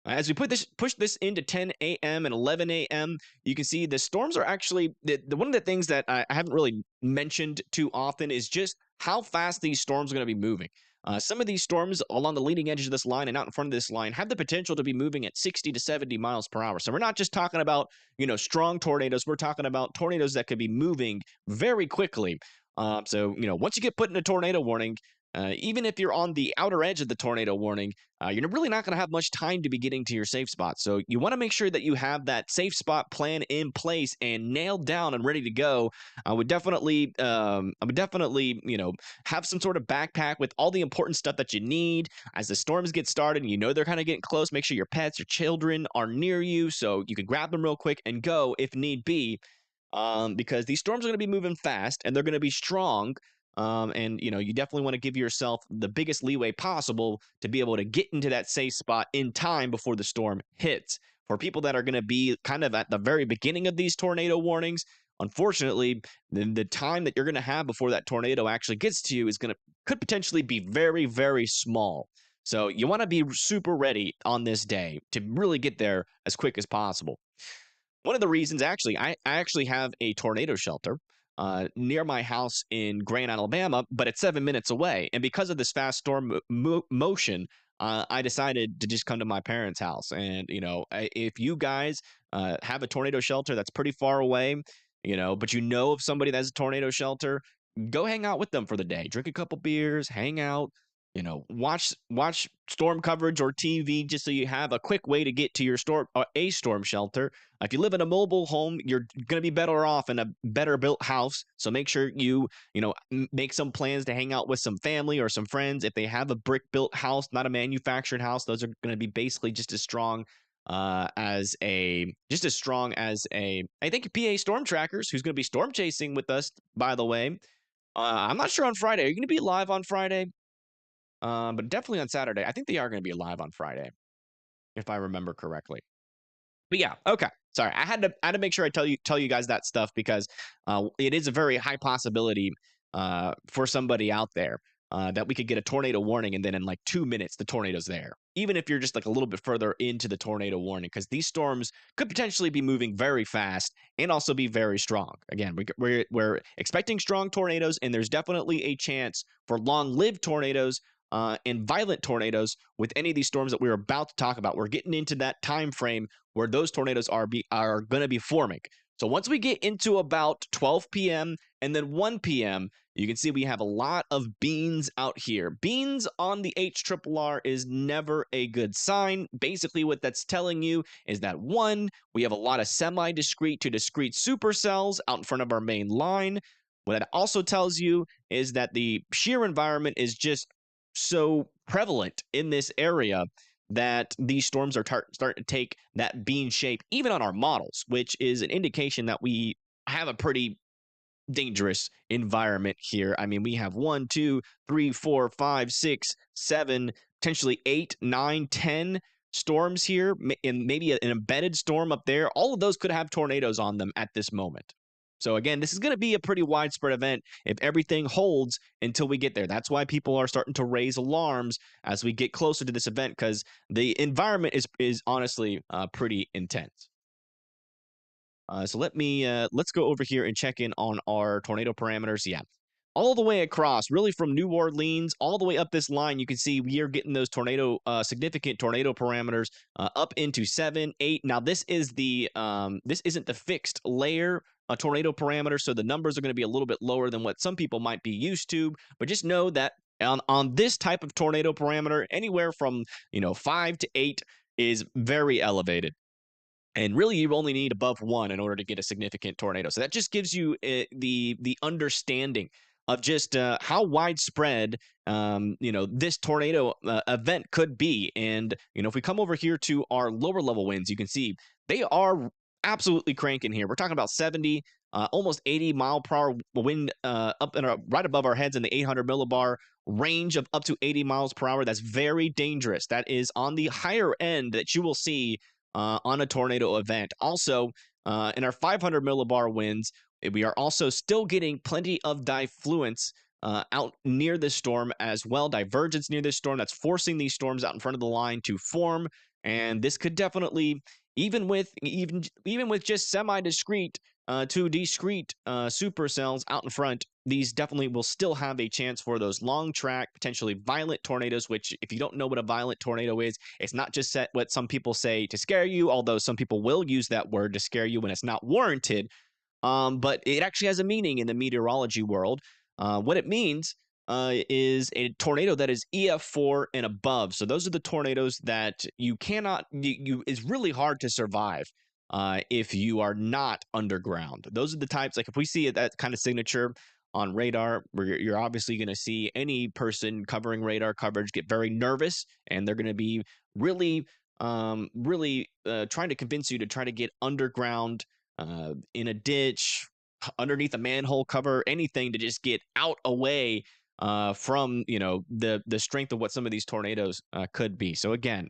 Speaker 1: As we push this into 10 a.m. and 11 a.m., you can see the storms are actually one of the things that I haven't really mentioned too often is just how fast these storms are going to be moving. Some of these storms along the leading edge of this line and out in front of this line have the potential to be moving at 60 to 70 miles per hour. So we're not just talking about, strong tornadoes. We're talking about tornadoes that could be moving very quickly. Once you get put in a tornado warning, even if you're on the outer edge of the tornado warning, you're really not going to have much time to be getting to your safe spot. So you want to make sure that you have that safe spot plan in place and nailed down and ready to go. I would definitely, have some sort of backpack with all the important stuff that you need as the storms get started. And they're kind of getting close. Make sure your pets, your children are near you so you can grab them real quick and go if need be. Because these storms are going to be moving fast and they're going to be strong. You definitely want to give yourself the biggest leeway possible to be able to get into that safe spot in time before the storm hits. For people that are going to be kind of at the very beginning of these tornado warnings, unfortunately, the time that you're going to have before that tornado actually gets to you could potentially be very, very small. So you want to be super ready on this day to really get there as quick as possible. One of the reasons, actually, I actually have a tornado shelter near my house in Grant, Alabama, but it's 7 minutes away. And because of this fast storm motion, I decided to just come to my parents' house. And if you guys have a tornado shelter that's pretty far away, but of somebody that has a tornado shelter, go hang out with them for the day. Drink a couple beers, hang out. Watch storm coverage or TV just so you have a quick way to get to your a storm shelter. If you live in a mobile home, you're going to be better off in a better built house. So make sure make some plans to hang out with some family or some friends. If they have a brick built house, not a manufactured house, those are going to be basically just as strong I think PA Storm Trackers, who's going to be storm chasing with us, by the way. I'm not sure on Friday. Are you going to be live on Friday? But definitely on Saturday. I think they are going to be live on Friday, if I remember correctly. But yeah, okay. Sorry, I had to make sure I tell you guys that stuff because it is a very high possibility for somebody out there that we could get a tornado warning and then in like 2 minutes the tornado's there. Even if you're just like a little bit further into the tornado warning, because these storms could potentially be moving very fast and also be very strong. Again, we're expecting strong tornadoes, and there's definitely a chance for long-lived tornadoes and violent tornadoes with any of these storms that we're about to talk about. We're getting into that time frame where those tornadoes are going to be forming. So once we get into about 12 p.m. and then 1 p.m., you can see we have a lot of beans out here. Beans on the HRRR is never a good sign. Basically, what that's telling you is that, one, we have a lot of semi-discrete to discrete supercells out in front of our main line. What that also tells you is that the shear environment is just so prevalent in this area that these storms are starting to take that bean shape, even on our models, which is an indication that we have a pretty dangerous environment here. I mean, we have 1, 2, 3, 4, 5, 6, 7, potentially 8, 9, 10 storms here, and maybe an embedded storm up there. All of those could have tornadoes on them at this moment. So again, this is going to be a pretty widespread event if everything holds until we get there. That's why people are starting to raise alarms as we get closer to this event, because the environment is honestly pretty intense. So let's go over here and check in on our tornado parameters. Yeah, all the way across, really from New Orleans all the way up this line, you can see we are getting those significant tornado parameters up into 7, 8. Now this isn't the fixed layer tornado parameter, so the numbers are going to be a little bit lower than what some people might be used to. But just know that on this type of tornado parameter, anywhere from 5 to 8 is very elevated. And really, you only need above 1 in order to get a significant tornado. So that just gives you the understanding of just how widespread this tornado event could be. And if we come over here to our lower level winds, you can see they are absolutely cranking here. We're talking about 70, almost 80 mile per hour wind up right above our heads in the 800 millibar. range of up to 80 miles per hour. That's very dangerous. That is on the higher end that you will see on a tornado event. Also, in our 500 millibar winds, we are also still getting plenty of diffluence out near this storm as well. Divergence near this storm that's forcing these storms out in front of the line to form. And this could definitely, even with just semi-discrete to discrete supercells out in front, these definitely will still have a chance for those long track, potentially violent tornadoes, which if you don't know what a violent tornado is, it's not just what some people say to scare you, although some people will use that word to scare you when it's not warranted. But it actually has a meaning in the meteorology world. What it means is a tornado that is EF4 and above. So those are the tornadoes that you cannot, it's really hard to survive if you are not underground. Those are the types, like if we see that kind of signature on radar, where you're obviously going to see any person covering radar coverage get very nervous, and they're going to be really, trying to convince you to try to get underground in a ditch, underneath a manhole cover, anything to just get out away from the strength of what some of these tornadoes could be. So again,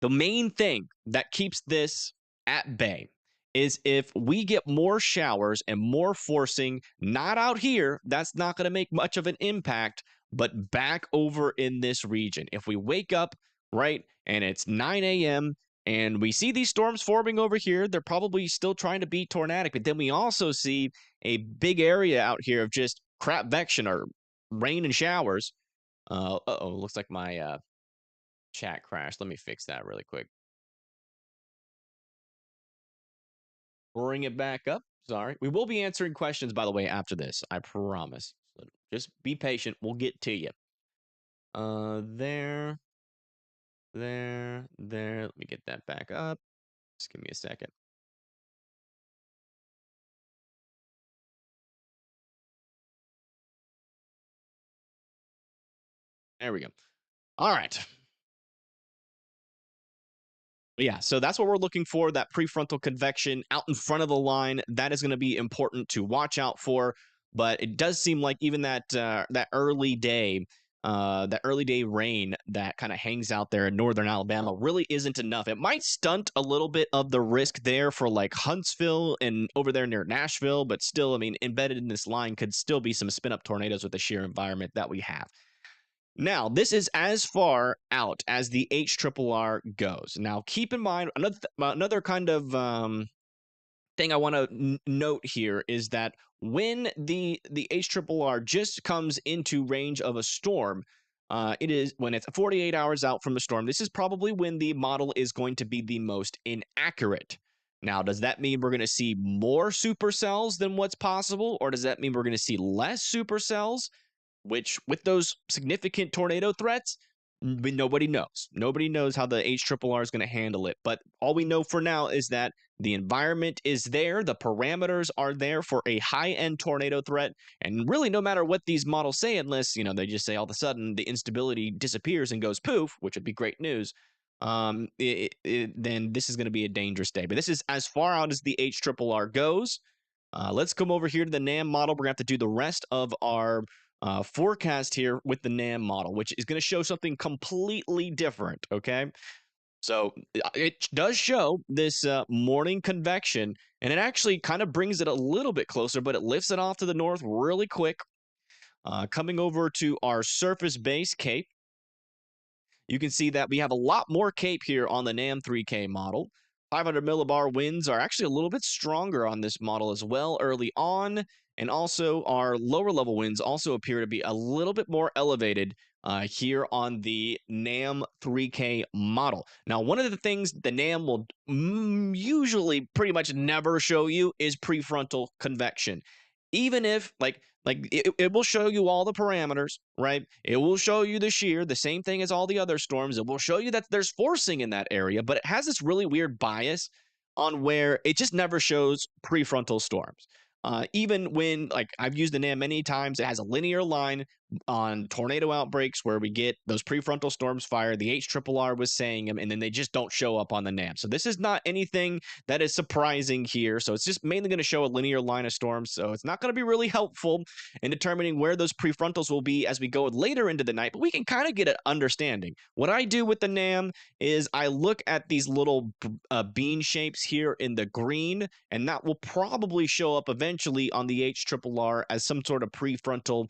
Speaker 1: the main thing that keeps this at bay is if we get more showers and more forcing, not out here, that's not going to make much of an impact, but back over in this region. If we wake up, right, and it's 9 a.m., and we see these storms forming over here, they're probably still trying to be tornadic, but then we also see a big area out here of just convection or rain and showers. Looks like my chat crashed. Let me fix that really quick. Bring it back up. Sorry. We will be answering questions, by the way, after this. I promise. So just be patient. We'll get to you. There. Let me get that back up. Just give me a second. There we go. All right. Yeah, so that's what we're looking for, that prefrontal convection out in front of the line. That is going to be important to watch out for. But it does seem like even that early day rain that kind of hangs out there in northern Alabama really isn't enough. It might stunt a little bit of the risk there for like Huntsville and over there near Nashville, but still, I mean, embedded in this line could still be some spin-up tornadoes with the sheer environment that we have. Now, this is as far out as the HRRR goes. Now, keep in mind, another kind of thing I want to note here is that when the HRRR just comes into range of a storm, it is when it's 48 hours out from the storm. This is probably when the model is going to be the most inaccurate. Now, does that mean we're going to see more supercells than what's possible, or does that mean we're going to see less supercells? Which, with those significant tornado threats, nobody knows. Nobody knows how the HRRR is going to handle it. But all we know for now is that the environment is there. The parameters are there for a high-end tornado threat. And really, no matter what these models say, unless, they just say all of a sudden the instability disappears and goes poof, which would be great news, then this is going to be a dangerous day. But this is as far out as the HRRR goes. Let's come over here to the NAM model. We're going to have to do the rest of our forecast here with the NAM model, which is going to show something completely different, okay? So it does show this morning convection, and it actually kind of brings it a little bit closer, but it lifts it off to the north really quick. Coming over to our surface base cape, you can see that we have a lot more cape here on the NAM 3K model. 500 millibar winds are actually a little bit stronger on this model as well early on. And also our lower level winds also appear to be a little bit more elevated here on the NAM 3K model. Now, one of the things the NAM will usually pretty much never show you is prefrontal convection. Even if, it will show you all the parameters, right? It will show you the shear, the same thing as all the other storms. It will show you that there's forcing in that area, but it has this really weird bias on where it just never shows prefrontal storms. Even when, I've used the NAM many times, it has a linear line on tornado outbreaks where we get those prefrontal storms fire. The HRRR was saying them, and then they just don't show up on the NAM. So this is not anything that is surprising here. So it's just mainly going to show a linear line of storms. So it's not going to be really helpful in determining where those prefrontals will be as we go later into the night, but we can kind of get an understanding. What I do with the NAM is I look at these little bean shapes here in the green, and that will probably show up eventually on the HRRR as some sort of prefrontal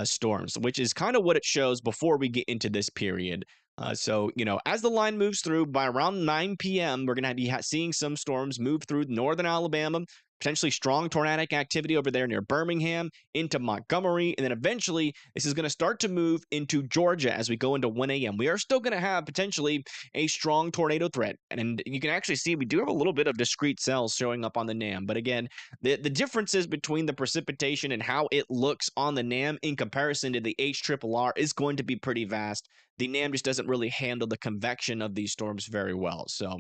Speaker 1: storms, which is kind of what it shows before we get into this period. So, as the line moves through by around 9 p.m., we're going to be seeing some storms move through northern Alabama, potentially strong tornadic activity over there near Birmingham, into Montgomery, and then eventually this is going to start to move into Georgia as we go into 1 a.m. We are still going to have potentially a strong tornado threat, and you can actually see we do have a little bit of discrete cells showing up on the NAM, but again, the differences between the precipitation and how it looks on the NAM in comparison to the HRRR is going to be pretty vast. The NAM just doesn't really handle the convection of these storms very well. So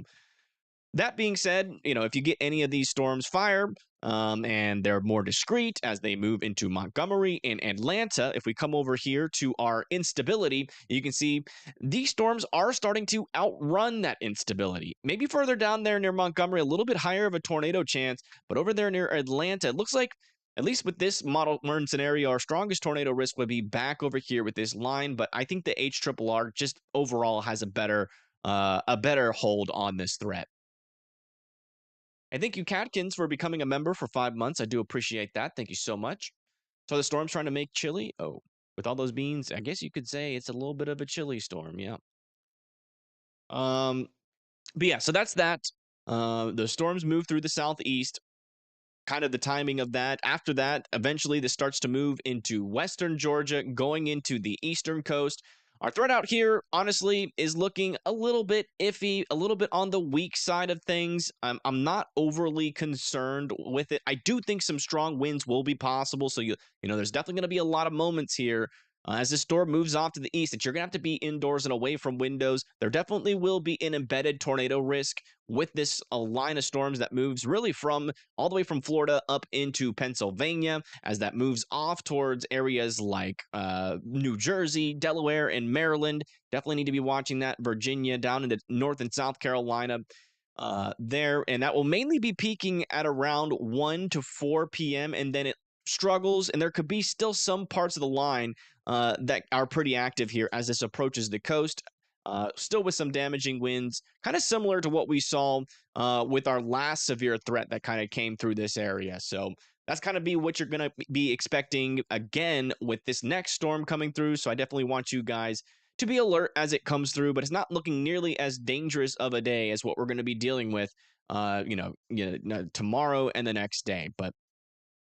Speaker 1: that being said, if you get any of these storms fire, and they're more discreet as they move into Montgomery and Atlanta, if we come over here to our instability, you can see these storms are starting to outrun that instability. Maybe further down there near Montgomery, a little bit higher of a tornado chance, but over there near Atlanta, it looks like, at least with this model learned scenario, our strongest tornado risk would be back over here with this line, but I think the HRRR just overall has a better hold on this threat. And thank you, Catkins, for becoming a member for 5 months. I do appreciate that. Thank you so much. So the storm's trying to make chili. Oh, with all those beans, I guess you could say it's a little bit of a chili storm. Yeah. But yeah, so that's that. The storms move through the southeast. Kind of the timing of that. After that, eventually this starts to move into western Georgia, going into the eastern coast. Our threat out here, honestly, is looking a little bit iffy, a little bit on the weak side of things. I'm not overly concerned with it. I do think some strong winds will be possible. So, there's definitely going to be a lot of moments here as this storm moves off to the east that you're going to have to be indoors and away from windows. There definitely will be an embedded tornado risk with this line of storms that moves really from all the way from Florida up into Pennsylvania as that moves off towards areas like New Jersey, Delaware, and Maryland. Definitely need to be watching that. Virginia down into North and South Carolina there. And that will mainly be peaking at around 1 to 4 p.m. And then it struggles, and there could be still some parts of the line that are pretty active here as this approaches the coast. Still with some damaging winds, kind of similar to what we saw with our last severe threat that kind of came through this area. So that's kind of be what you're going to be expecting again with this next storm coming through. So I definitely want you guys to be alert as it comes through, but it's not looking nearly as dangerous of a day as what we're going to be dealing with, tomorrow and the next day. But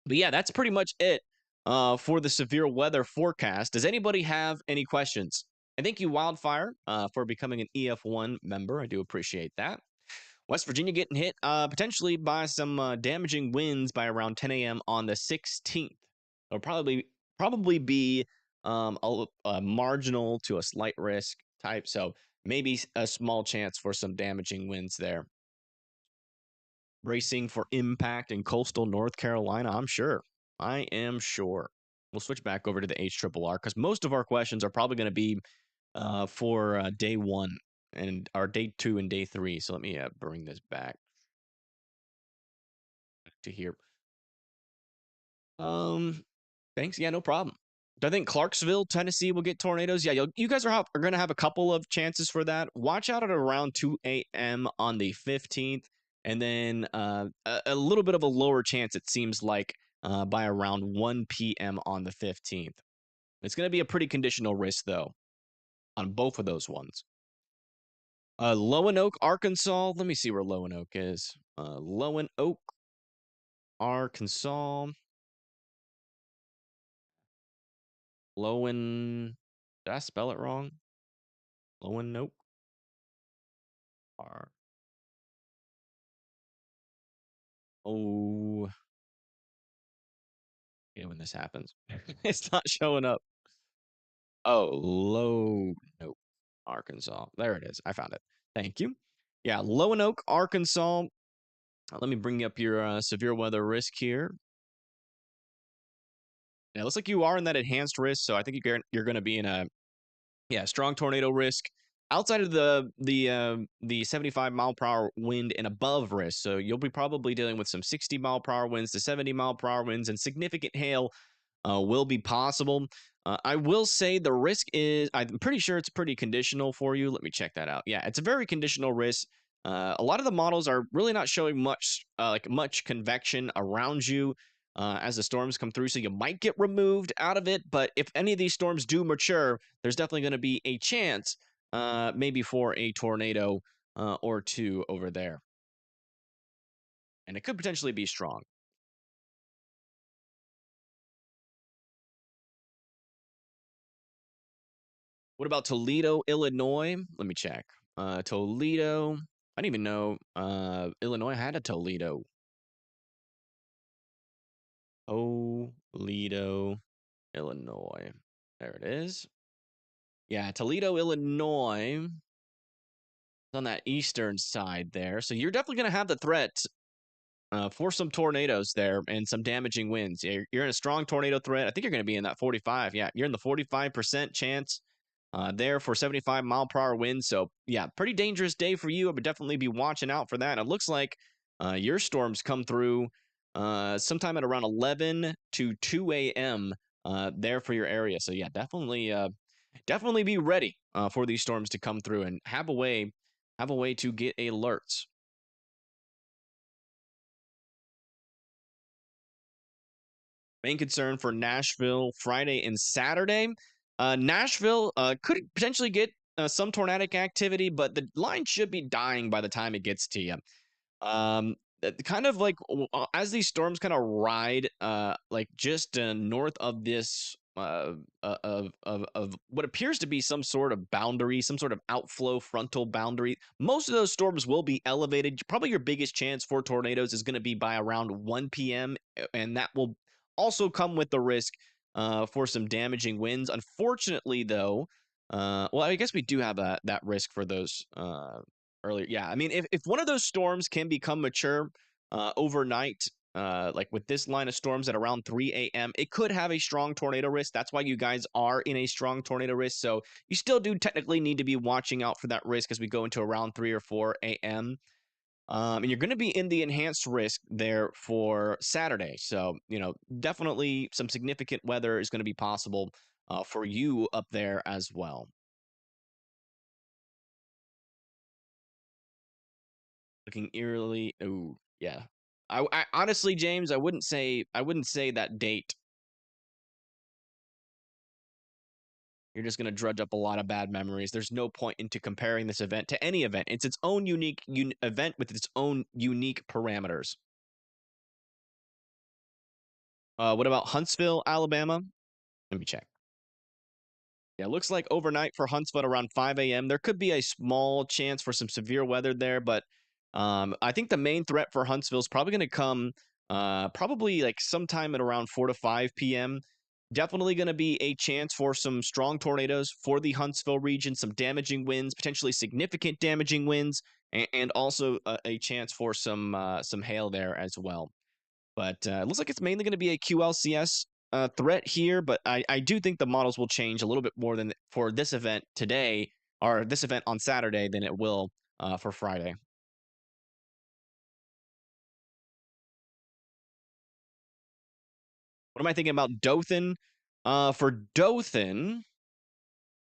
Speaker 1: yeah, that's pretty much it for the severe weather forecast. Does anybody have any questions? And thank you, Wildfire, for becoming an EF1 member. I do appreciate that. West Virginia getting hit potentially by some damaging winds by around 10 a.m. on the 16th. It'll probably be a marginal to a slight risk type. So maybe a small chance for some damaging winds there. Bracing for impact in coastal North Carolina, I'm sure. I am sure. We'll switch back over to the HRRR because most of our questions are probably going to be for day 1 and our day 2 and day 3. So let me bring this back to here. Thanks. Yeah, no problem. Do I think Clarksville, Tennessee will get tornadoes? Yeah, you guys are going to have a couple of chances for that. Watch out at around 2 a.m. on the 15th. And then a little bit of a lower chance, it seems like, by around 1 p.m. on the 15th. It's going to be a pretty conditional risk, though, on both of those ones. Lowen Arkansas. Let me see where Lowen is. Lowen Arkansas. Lowen. Did I spell it wrong? Lowen R. Oh. Yeah, when this happens. It's not showing up. Oh, Arkansas. There it is. I found it. Thank you. Yeah, Lowen Arkansas. Let me bring up your severe weather risk here. Yeah, it looks like you are in that enhanced risk, so I think you're going to be in a strong tornado risk outside of the 75-mile-per-hour wind and above risk. So you'll be probably dealing with some 60-mile-per-hour winds to 70-mile-per-hour winds, and significant hail will be possible. I will say the risk is, I'm pretty sure it's pretty conditional for you. Let me check that out. Yeah, it's a very conditional risk. A lot of the models are really not showing much convection around you as the storms come through, so you might get removed out of it. But if any of these storms do mature, there's definitely going to be a chance, maybe for a tornado or two over there, and it could potentially be strong. What about Toledo, Illinois? Let me check. Toledo. I didn't even know Illinois had a Toledo. Toledo, Illinois. There it is. Yeah, Toledo, Illinois. On that eastern side there. So you're definitely going to have the threat for some tornadoes there and some damaging winds. You're in a strong tornado threat. I think you're going to be in that 45. Yeah, you're in the 45% chance there for 75-mile-per-hour winds. So, yeah, pretty dangerous day for you. I would definitely be watching out for that. And it looks like your storms come through sometime at around 11 to 2 a.m. There for your area. So, yeah, definitely be ready for these storms to come through and have a way to get alerts. Main concern for Nashville Friday and Saturday. Nashville could potentially get some tornadic activity, but the line should be dying by the time it gets to you. Kind of like as these storms kind of ride, like just north of this. Of what appears to be some sort of boundary, some sort of outflow frontal boundary. Most of those storms will be elevated. Probably your biggest chance for tornadoes is going to be by around 1 p.m., and that will also come with the risk for some damaging winds. Unfortunately, though, well, I guess we do have that risk for those earlier. Yeah, I mean, if one of those storms can become mature overnight, like with this line of storms at around 3 a.m., it could have a strong tornado risk. That's why you guys are in a strong tornado risk. So you still do technically need to be watching out for that risk as we go into around 3 or 4 a.m. And you're going to be in the enhanced risk there for Saturday. So, definitely some significant weather is going to be possible for you up there as well. Looking eerily. Oh, yeah. I honestly, James, I wouldn't say that date. You're just going to drudge up a lot of bad memories. There's no point into comparing this event to any event. It's its own unique event with its own unique parameters. What about Huntsville, Alabama? Let me check. Yeah, looks like overnight for Huntsville around 5 a.m. There could be a small chance for some severe weather there, but I think the main threat for Huntsville is probably going to come probably like sometime at around 4 to 5 p.m. Definitely going to be a chance for some strong tornadoes for the Huntsville region, some damaging winds, potentially significant damaging winds, and also a chance for some hail there as well. But it looks like it's mainly going to be a QLCS threat here, but I do think the models will change a little bit more than for this event today or this event on Saturday than it will for Friday. What am I thinking about Dothan? For Dothan,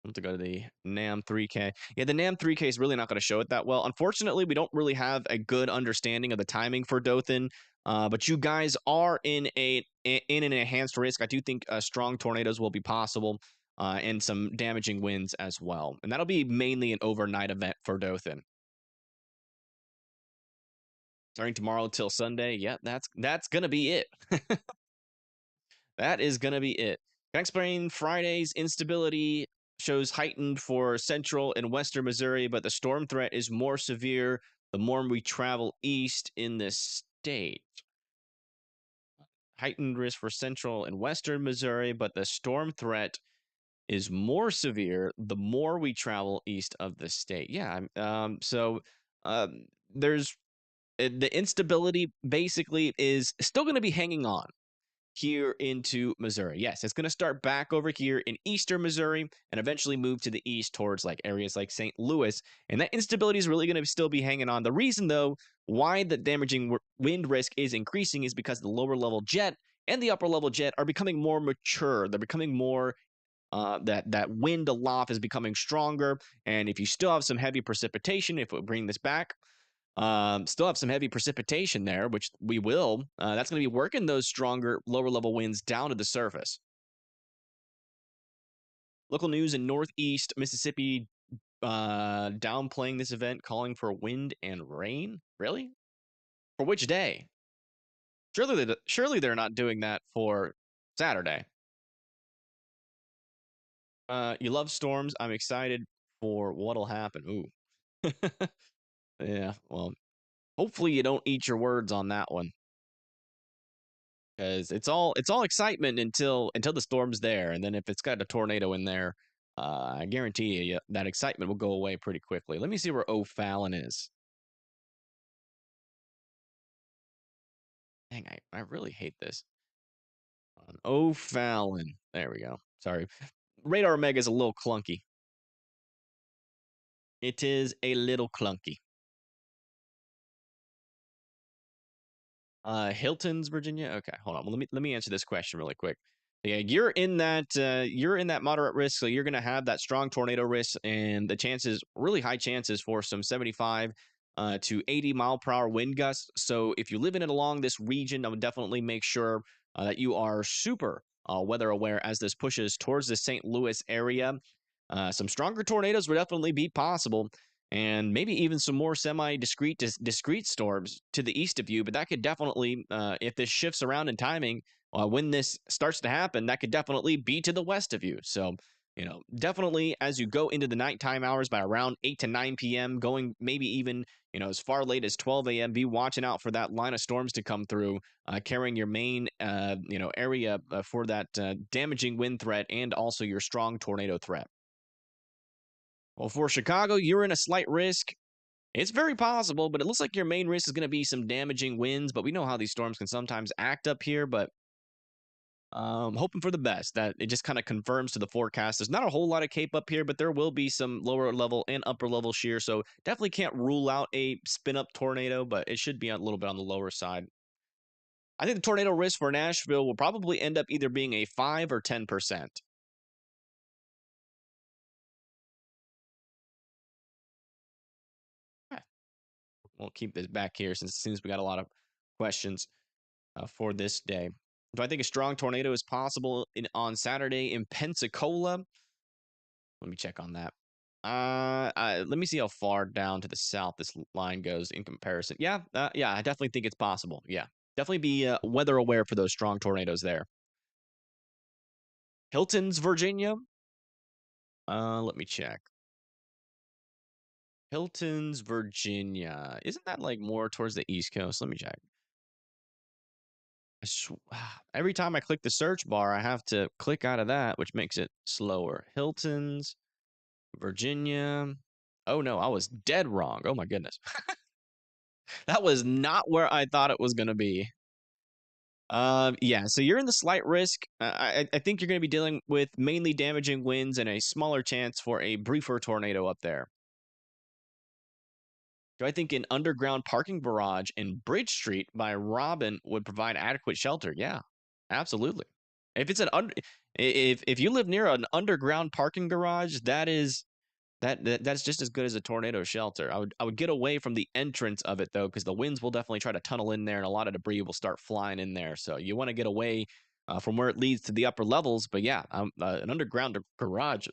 Speaker 1: I have to go to the NAM 3K. Yeah, the NAM 3K is really not going to show it that well. Unfortunately, we don't really have a good understanding of the timing for Dothan. But you guys are in an enhanced risk. I do think strong tornadoes will be possible and some damaging winds as well. And that'll be mainly an overnight event for Dothan. Starting tomorrow till Sunday. Yeah, that's gonna be it. That is gonna be it. Can I explain Friday's instability shows heightened for central and western Missouri, but the storm threat is more severe the more we travel east in the state. Heightened risk for central and western Missouri, but the storm threat is more severe the more we travel east of the state. Yeah. So there's the instability basically is still going to be hanging on. here into Missouri. Yes, it's going to start back over here in eastern Missouri and eventually move to the east towards like areas like St. Louis. And that instability is really going to still be hanging on. The reason, though, why the damaging wind risk is increasing is because the lower level jet and the upper level jet are becoming more mature. They're becoming more that wind aloft is becoming stronger. And if you still have some heavy precipitation, if we bring this back, still have some heavy precipitation there, which we will. That's going to be working those stronger lower level winds down to the surface. Local news in Northeast Mississippi downplaying this event, calling for wind and rain. Really? For which day? Surely they're not doing that for Saturday. You love storms. I'm excited for what'll happen. Ooh. Yeah, well, hopefully you don't eat your words on that one, because it's all excitement until the storm's there, and then if it's got a tornado in there, I guarantee you that excitement will go away pretty quickly. Let me see where O'Fallon is. Dang, I really hate this. O'Fallon. There we go. Sorry. Radar Omega is a little clunky. It is a little clunky. Hilton's Virginia. Okay, hold on. Well, let me answer this question really quick. Yeah, you're in that moderate risk, so you're going to have that strong tornado risk, and the chances, really high chances for some 75 to 80 mile per hour wind gusts. So if you live in and along this region, I would definitely make sure that you are super weather aware as this pushes towards the St. Louis area. Some stronger tornadoes would definitely be possible, and maybe even some more discrete storms to the east of you. But that could definitely, if this shifts around in timing, when this starts to happen, that could definitely be to the west of you. So, definitely as you go into the nighttime hours by around 8 to 9 p.m., going maybe even, as far late as 12 a.m., be watching out for that line of storms to come through, carrying your main, area for that damaging wind threat and also your strong tornado threat. Well, for Chicago, you're in a slight risk. It's very possible, but it looks like your main risk is going to be some damaging winds. But we know how these storms can sometimes act up here. But hoping for the best. That it just kind of confirms to the forecast. There's not a whole lot of cape up here, but there will be some lower level and upper level shear. So definitely can't rule out a spin up tornado, but it should be a little bit on the lower side. I think the tornado risk for Nashville will probably end up either being a 5 or 10%. Yeah, we'll keep this back here since it seems we got a lot of questions for this day. Do I think a strong tornado is possible on Saturday in Pensacola? Let me check on that. Let me see how far down to the south this line goes in comparison. Yeah, yeah, I definitely think it's possible. Yeah, definitely be weather aware for those strong tornadoes there. Hilton's Virginia. Let me check. Hilton's Virginia. Isn't that like more towards the East Coast? Let me check. Every time I click the search bar, I have to click out of that, which makes it slower. Hilton's Virginia. Oh no, I was dead wrong. Oh my goodness. That was not where I thought it was going to be. Yeah, so you're in the slight risk. I think you're going to be dealing with mainly damaging winds and a smaller chance for a briefer tornado up there. Do I think an underground parking garage in Bridge Street by Robin would provide adequate shelter? Yeah, absolutely. If it's an under, if you live near an underground parking garage, that's just as good as a tornado shelter. I would get away from the entrance of it though, because the winds will definitely try to tunnel in there, and a lot of debris will start flying in there. So you want to get away from where it leads to the upper levels. But yeah, an underground garage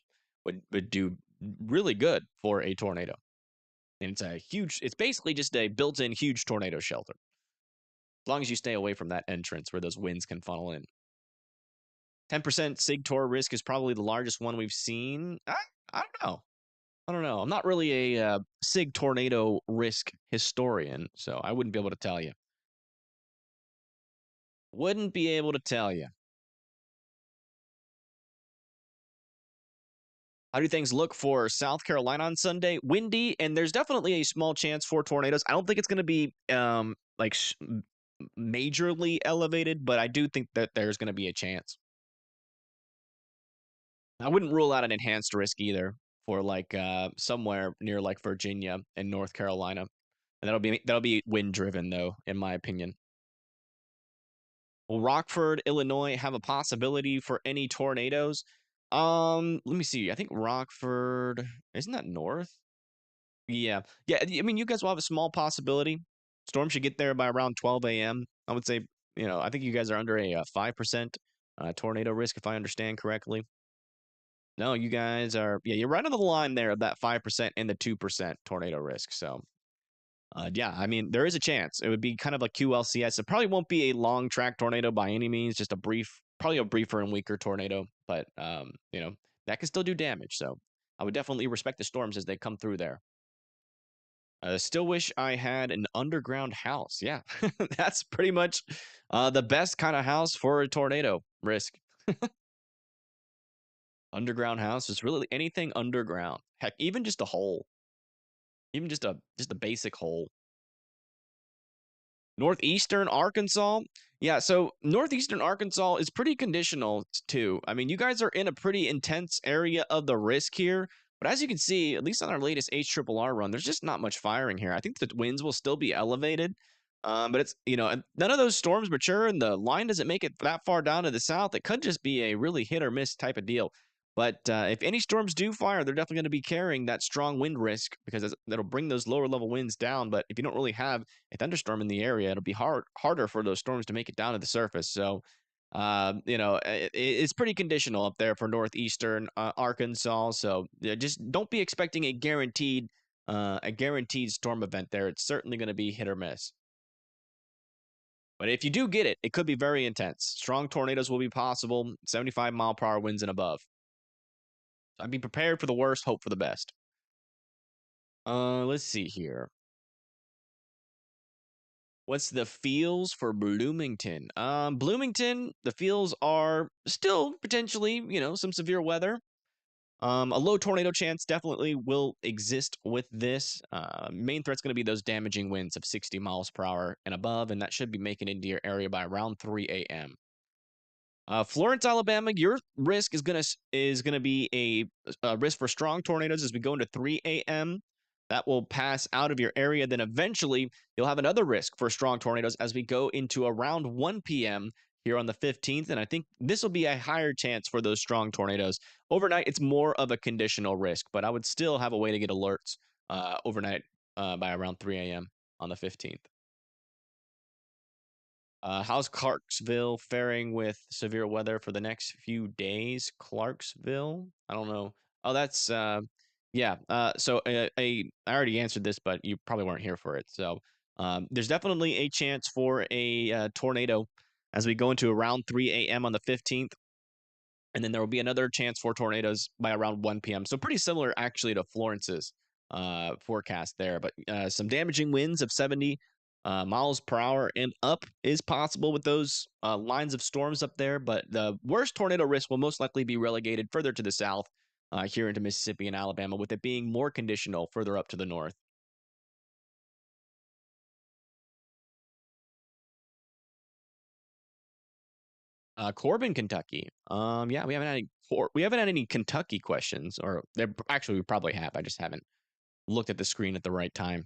Speaker 1: would do really good for a tornado, and it's a huge. It's basically just a built-in huge tornado shelter, as long as you stay away from that entrance where those winds can funnel in. 10% SIG-TOR risk is probably the largest one we've seen. I don't know. I don't know. I'm not really a SIG tornado risk historian, so I wouldn't be able to tell you. Wouldn't be able to tell you. How do things look for South Carolina on Sunday? Windy, and there's definitely a small chance for tornadoes. I don't think it's going to be majorly elevated, but I do think that there's going to be a chance. I wouldn't rule out an enhanced risk either for like somewhere near like Virginia and North Carolina. And that'll be wind driven though, in my opinion. Will Rockford, Illinois have a possibility for any tornadoes? Let me see. I think Rockford, isn't that north? Yeah. Yeah, I mean, you guys will have a small possibility. Storm should get there by around 12 a.m. I would say, I think you guys are under a 5% tornado risk, if I understand correctly. No, you guys are, yeah, you're right on the line there of that 5% and the 2% tornado risk. So, yeah, I mean, there is a chance. It would be kind of a QLCS. It probably won't be a long track tornado by any means, just probably a briefer and weaker tornado, but, that can still do damage. So, I would definitely respect the storms as they come through there. Still wish I had an underground house. Yeah, that's pretty much the best kind of house for a tornado risk. Underground house is really anything underground. Heck, even just a hole, even just a basic hole. Northeastern Arkansas. Yeah, so northeastern Arkansas is pretty conditional too. I mean, you guys are in a pretty intense area of the risk here, but as you can see, at least on our latest HRRR run, there's just not much firing here. I think the winds will still be elevated, but it's none of those storms mature, and the line doesn't make it that far down to the south. It could just be a really hit or miss type of deal. But if any storms do fire, they're definitely going to be carrying that strong wind risk because that'll bring those lower level winds down. But if you don't really have a thunderstorm in the area, it'll be harder for those storms to make it down to the surface. So, it's pretty conditional up there for northeastern Arkansas. So just don't be expecting a guaranteed storm event there. It's certainly going to be hit or miss. But if you do get it, it could be very intense. Strong tornadoes will be possible, 75-mile-per-hour winds and above. So I'd be prepared for the worst, hope for the best. Let's see here. What's the feels for Bloomington? Bloomington, the feels are still potentially, some severe weather. A low tornado chance definitely will exist with this. Main threat's going to be those damaging winds of 60 miles per hour and above, and that should be making it into your area by around 3 a.m. Florence, Alabama, your risk is gonna be a risk for strong tornadoes as we go into 3 a.m. That will pass out of your area. Then eventually you'll have another risk for strong tornadoes as we go into around 1 p.m. here on the 15th. And I think this will be a higher chance for those strong tornadoes. Overnight, it's more of a conditional risk, but I would still have a way to get alerts overnight by around 3 a.m. on the 15th. How's Clarksville faring with severe weather for the next few days? Clarksville? I don't know. Oh, that's yeah. I already answered this, but you probably weren't here for it. So, there's definitely a chance for a tornado as we go into around 3 a.m. on the 15th. And then there will be another chance for tornadoes by around 1 p.m. So pretty similar actually to Florence's forecast there, but some damaging winds of 70 miles per hour and up is possible with those lines of storms up there. But the worst tornado risk will most likely be relegated further to the south, here into Mississippi and Alabama, with it being more conditional further up to the north. Corbin, Kentucky. Yeah, we haven't had any Kentucky questions, or there actually we probably have. I just haven't looked at the screen at the right time.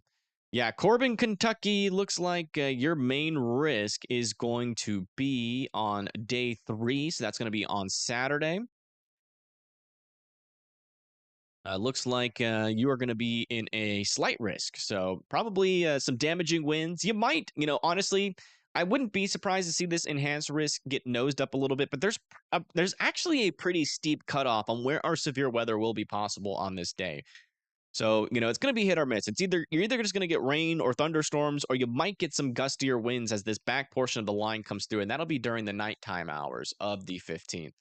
Speaker 1: Yeah, Corbin, Kentucky looks like your main risk is going to be on day 3, so that's going to be on Saturday. Looks like you are going to be in a slight risk, so probably some damaging winds. You might, honestly, I wouldn't be surprised to see this enhanced risk get nosed up a little bit, but there's actually a pretty steep cutoff on where our severe weather will be possible on this day. So, it's going to be hit or miss. You're either just going to get rain or thunderstorms, or you might get some gustier winds as this back portion of the line comes through, and that'll be during the nighttime hours of the 15th.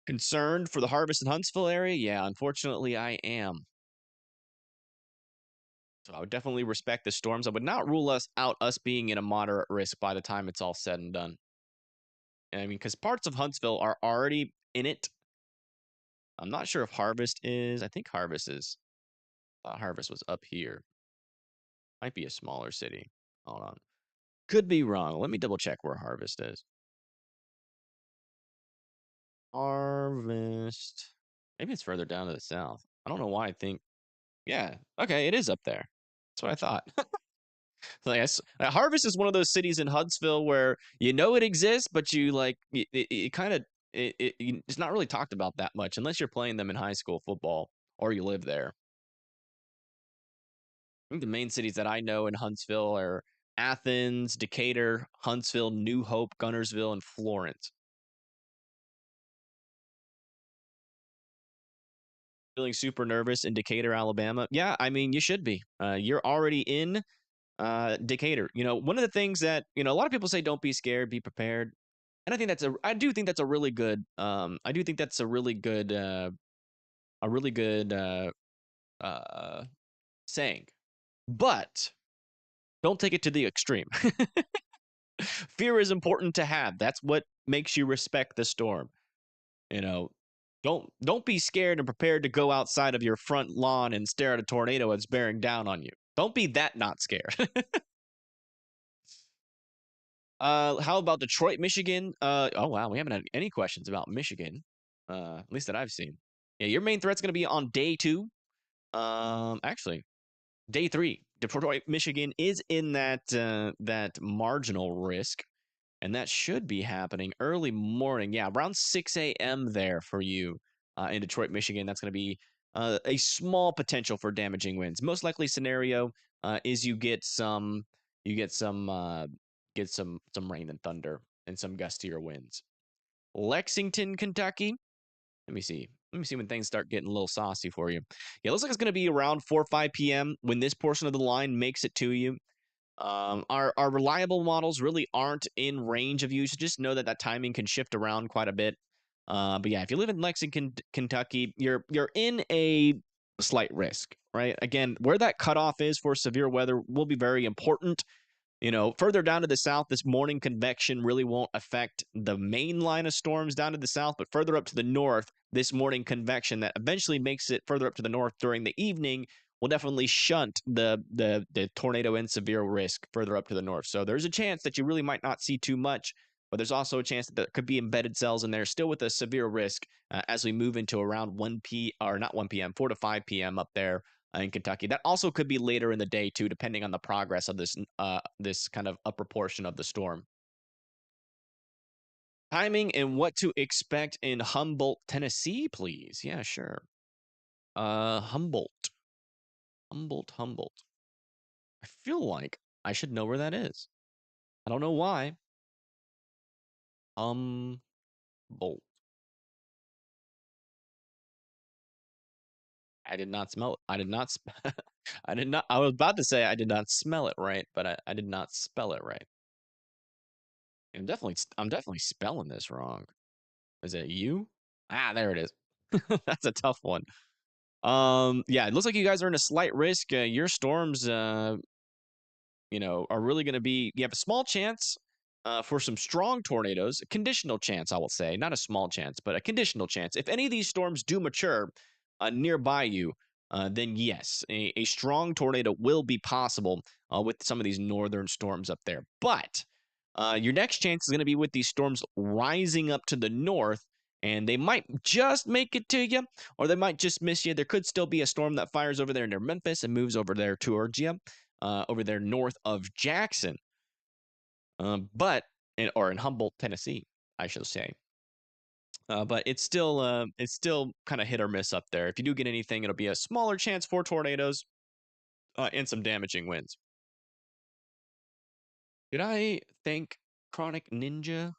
Speaker 1: Concerned for the Harvest and Huntsville area? Yeah, unfortunately, I am. So I would definitely respect the storms. I would not rule us being in a moderate risk by the time it's all said and done. I mean, because parts of Huntsville are already in it. I'm not sure if Harvest is. I think Harvest is. Harvest was up here. Might be a smaller city. Hold on. Could be wrong. Let me double check where Harvest is. Harvest. Maybe it's further down to the south. I don't know why I think. Yeah. Okay, it is up there. That's what I thought. Like Harvest is one of those cities in Huntsville where you know it exists, but you like it kind of it's not really talked about that much unless you're playing them in high school football or you live there. I think the main cities that I know in Huntsville are Athens, Decatur, Huntsville, New Hope, Gunnersville, and Florence. Feeling super nervous in Decatur, Alabama? Yeah, I mean you should be. You're already in Decatur. You know, one of the things that a lot of people say, don't be scared, be prepared, and I do think that's a really good I do think that's a really good uh saying, but don't take it to the extreme. Fear is important to have. That's what makes you respect the storm. You know, don't be scared and prepared to go outside of your front lawn and stare at a tornado that's bearing down on you. Don't be that not scared. How about Detroit, Michigan? Oh wow, we haven't had any questions about Michigan. At least that I've seen. Yeah, your main threat's gonna be on day two. Actually, day three. Detroit, Michigan is in that marginal risk, and that should be happening early morning. Yeah, around 6 a.m. there for you in Detroit, Michigan. That's gonna be a small potential for damaging winds. Most likely scenario is you get some rain and thunder and some gustier winds. Lexington, Kentucky. Let me see. Let me see when things start getting a little saucy for you. Yeah, it looks like it's going to be around 4 or 5 p.m. when this portion of the line makes it to you. Our reliable models really aren't in range of you, so just know that that timing can shift around quite a bit. But yeah, if you live in Lexington, Kentucky, you're in a slight risk, right? Again, where that cutoff is for severe weather will be very important. Further down to the south, this morning convection really won't affect the main line of storms down to the south, but further up to the north, this morning convection that eventually makes it further up to the north during the evening will definitely shunt the tornado and severe risk further up to the north. So there's a chance that you really might not see too much, but there's also a chance that there could be embedded cells in there still with a severe risk as we move into around 1 p.m., 4 to 5 p.m. up there in Kentucky. That also could be later in the day too, depending on the progress of this kind of upper portion of the storm. Timing and what to expect in Humboldt, Tennessee, please. Yeah, sure. Humboldt. I feel like I should know where that is. I don't know why. Humboldt. I did not smell it. I did not. I did not. I was about to say I did not smell it right, but I did not spell it right. I'm definitely spelling this wrong. Is it you? Ah, there it is. That's a tough one. Yeah, it looks like you guys are in a slight risk. Your storms, are really going to be. You have a small chance for some strong tornadoes. A conditional chance, I will say, not a small chance, but a conditional chance. If any of these storms do mature nearby you, then yes, a strong tornado will be possible with some of these northern storms up there. But your next chance is going to be with these storms rising up to the north, and they might just make it to you, or they might just miss you. There could still be a storm that fires over there near Memphis and moves over there towards you, over there north of Jackson, or in Humboldt, Tennessee, I shall say. But it's still kind of hit or miss up there. If you do get anything, it'll be a smaller chance for tornadoes and some damaging winds. Did I thank Chronic Ninja?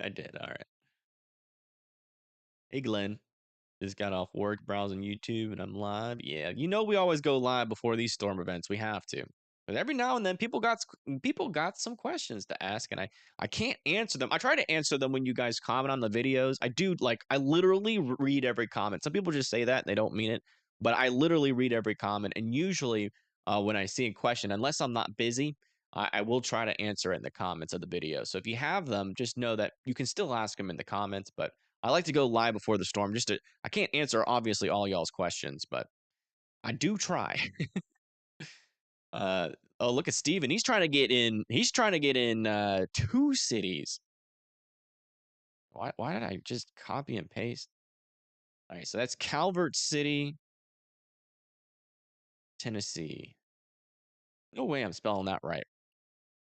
Speaker 1: I did. All right. Hey, Glenn. Just got off work browsing YouTube and I'm live. Yeah, we always go live before these storm events. We have to. But every now and then people got some questions to ask and I can't answer them. I try to answer them when you guys comment on the videos. I literally read every comment. Some people just say that and they don't mean it, but I literally read every comment and usually when I see a question, unless I'm not busy, I will try to answer it in the comments of the video. So if you have them, just know that you can still ask them in the comments, but I like to go live before the storm. I can't answer obviously all y'all's questions, but I do try. Uh, oh, look at Steven. He's trying to get in. He's trying to get in 2 cities. Why did I just copy and paste? All right, so that's Calvert City, Tennessee. No way I'm spelling that right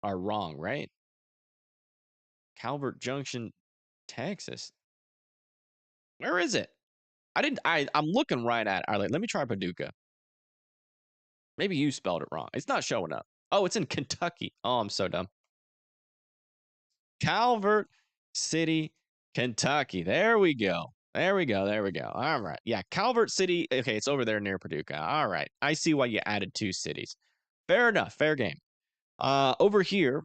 Speaker 1: or wrong, right? Calvert Junction, Texas. Where is it? I didn't. I'm looking right at it. All right, let me try Paducah. Maybe you spelled it wrong. It's not showing up. Oh, it's in Kentucky. Oh, I'm so dumb. Calvert City, Kentucky. There we go. There we go. There we go. All right. Yeah, Calvert City. Okay, it's over there near Paducah. All right. I see why you added 2 cities. Fair enough. Fair game. Over here,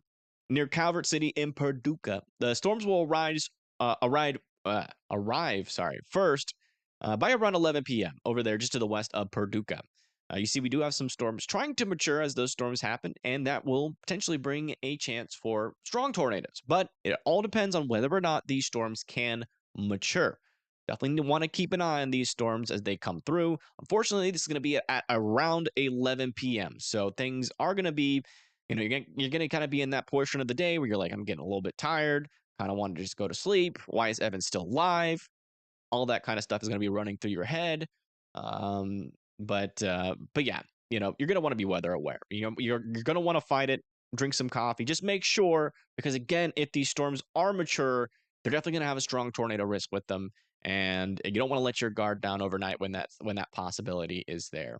Speaker 1: near Calvert City in Paducah, the storms will arrive. Sorry, first by around 11 p.m. over there, just to the west of Paducah. You see, we do have some storms trying to mature as those storms happen, and that will potentially bring a chance for strong tornadoes. But it all depends on whether or not these storms can mature. Definitely want to keep an eye on these storms as they come through. Unfortunately, this is going to be at around 11 p.m. So things are going to be, you're gonna kind of be in that portion of the day where you're like, I'm getting a little bit tired, kind of want to just go to sleep. Why is Evan still alive? All that kind of stuff is gonna be running through your head. Um, but yeah, you're gonna want to be weather aware. You're gonna want to fight it. Drink some coffee. Just make sure, because again, if these storms are mature, they're definitely gonna have a strong tornado risk with them, and you don't want to let your guard down overnight when that possibility is there.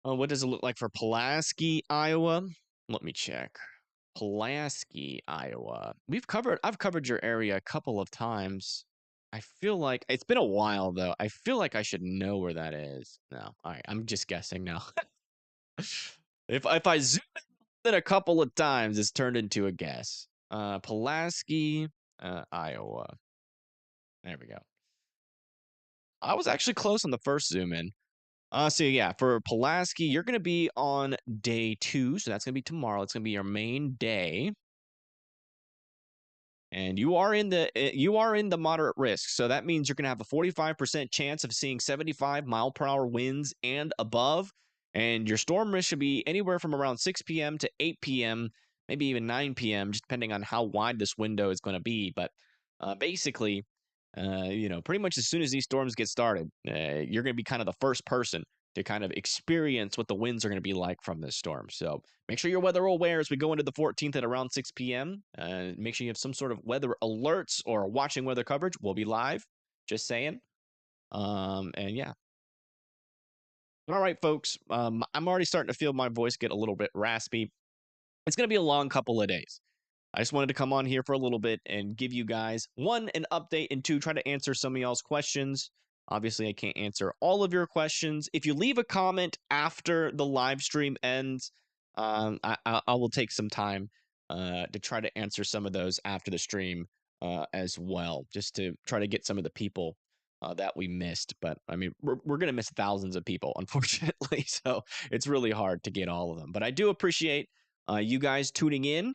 Speaker 1: What does it look like for Pulaski, Iowa? Let me check. Pulaski, Iowa. I've covered your area a couple of times. I feel like it's been a while though. I feel like I should know where that is. No. All right, I'm just guessing now. If I zoom in a couple of times, it's turned into a guess. Pulaski, Iowa. There we go. I was actually close on the first zoom in. So yeah, for Pulaski, you're gonna be on day 2, so that's gonna be tomorrow. It's gonna be your main day, and you are in the moderate risk. So that means you're gonna have a 45% chance of seeing 75-mile-per-hour winds and above, and your storm risk should be anywhere from around 6 p.m. to 8 p.m., maybe even 9 p.m., just depending on how wide this window is going to be. But basically, pretty much as soon as these storms get started, you're going to be kind of the first person to kind of experience what the winds are going to be like from this storm. So make sure you're weather aware as we go into the 14th at around 6 p.m. Make sure you have some sort of weather alerts or watching weather coverage. We'll be live. Just saying. And yeah. All right, folks. I'm already starting to feel my voice get a little bit raspy. It's going to be a long couple of days. I just wanted to come on here for a little bit and give you guys, one, an update, and two, try to answer some of y'all's questions. Obviously, I can't answer all of your questions. If you leave a comment after the live stream ends, I will take some time to try to answer some of those after the stream as well, just to try to get some of the people that we missed. But I mean, we're going to miss thousands of people, unfortunately. So it's really hard to get all of them. But I do appreciate you guys tuning in.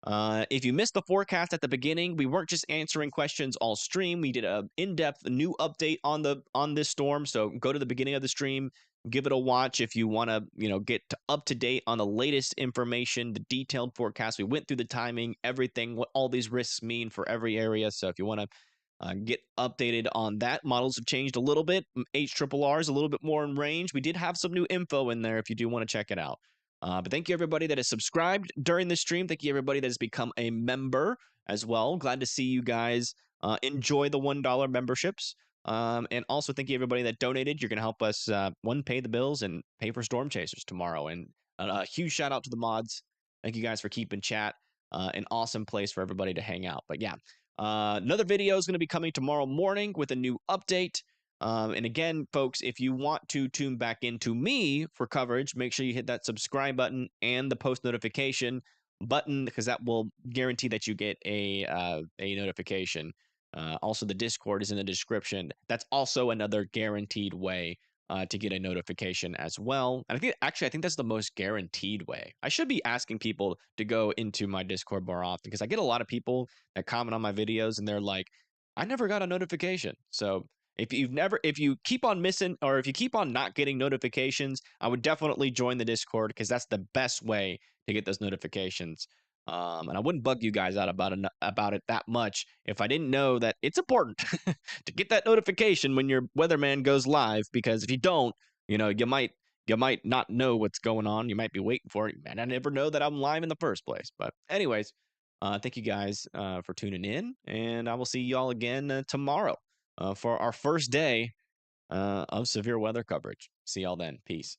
Speaker 1: If you missed the forecast at the beginning, we weren't just answering questions all stream. We did a in-depth new update on this storm. So go to the beginning of the stream, give it a watch if you want to, get up to date on the latest information, the detailed forecast. We went through the timing, everything, what all these risks mean for every area. So if you want to get updated on that, models have changed a little bit. HRRR is a little bit more in range. We did have some new info in there if you do want to check it out. But thank you, everybody that has subscribed during the stream. Thank you, everybody that has become a member as well. Glad to see you guys enjoy the $1 memberships. And also, thank you, everybody that donated. You're going to help us, one, pay the bills and pay for Storm Chasers tomorrow. And a huge shout out to the mods. Thank you guys for keeping chat an awesome place for everybody to hang out. But yeah, another video is going to be coming tomorrow morning with a new update. And again, folks, if you want to tune back into me for coverage, make sure you hit that subscribe button and the post notification button, because that will guarantee that you get a notification. Also, the Discord is in the description. That's also another guaranteed way to get a notification as well. And I think that's the most guaranteed way. I should be asking people to go into my Discord more often, because I get a lot of people that comment on my videos and they're like, I never got a notification. So if you keep on missing, or if you keep on not getting notifications, I would definitely join the Discord, because that's the best way to get those notifications. And I wouldn't bug you guys out about it that much if I didn't know that it's important to get that notification when your weatherman goes live, because if you don't, you might not know what's going on. You might be waiting for it. Man, I never know that I'm live in the first place. But anyways, thank you guys for tuning in, and I will see y'all again tomorrow for our first day of severe weather coverage. See y'all then. Peace.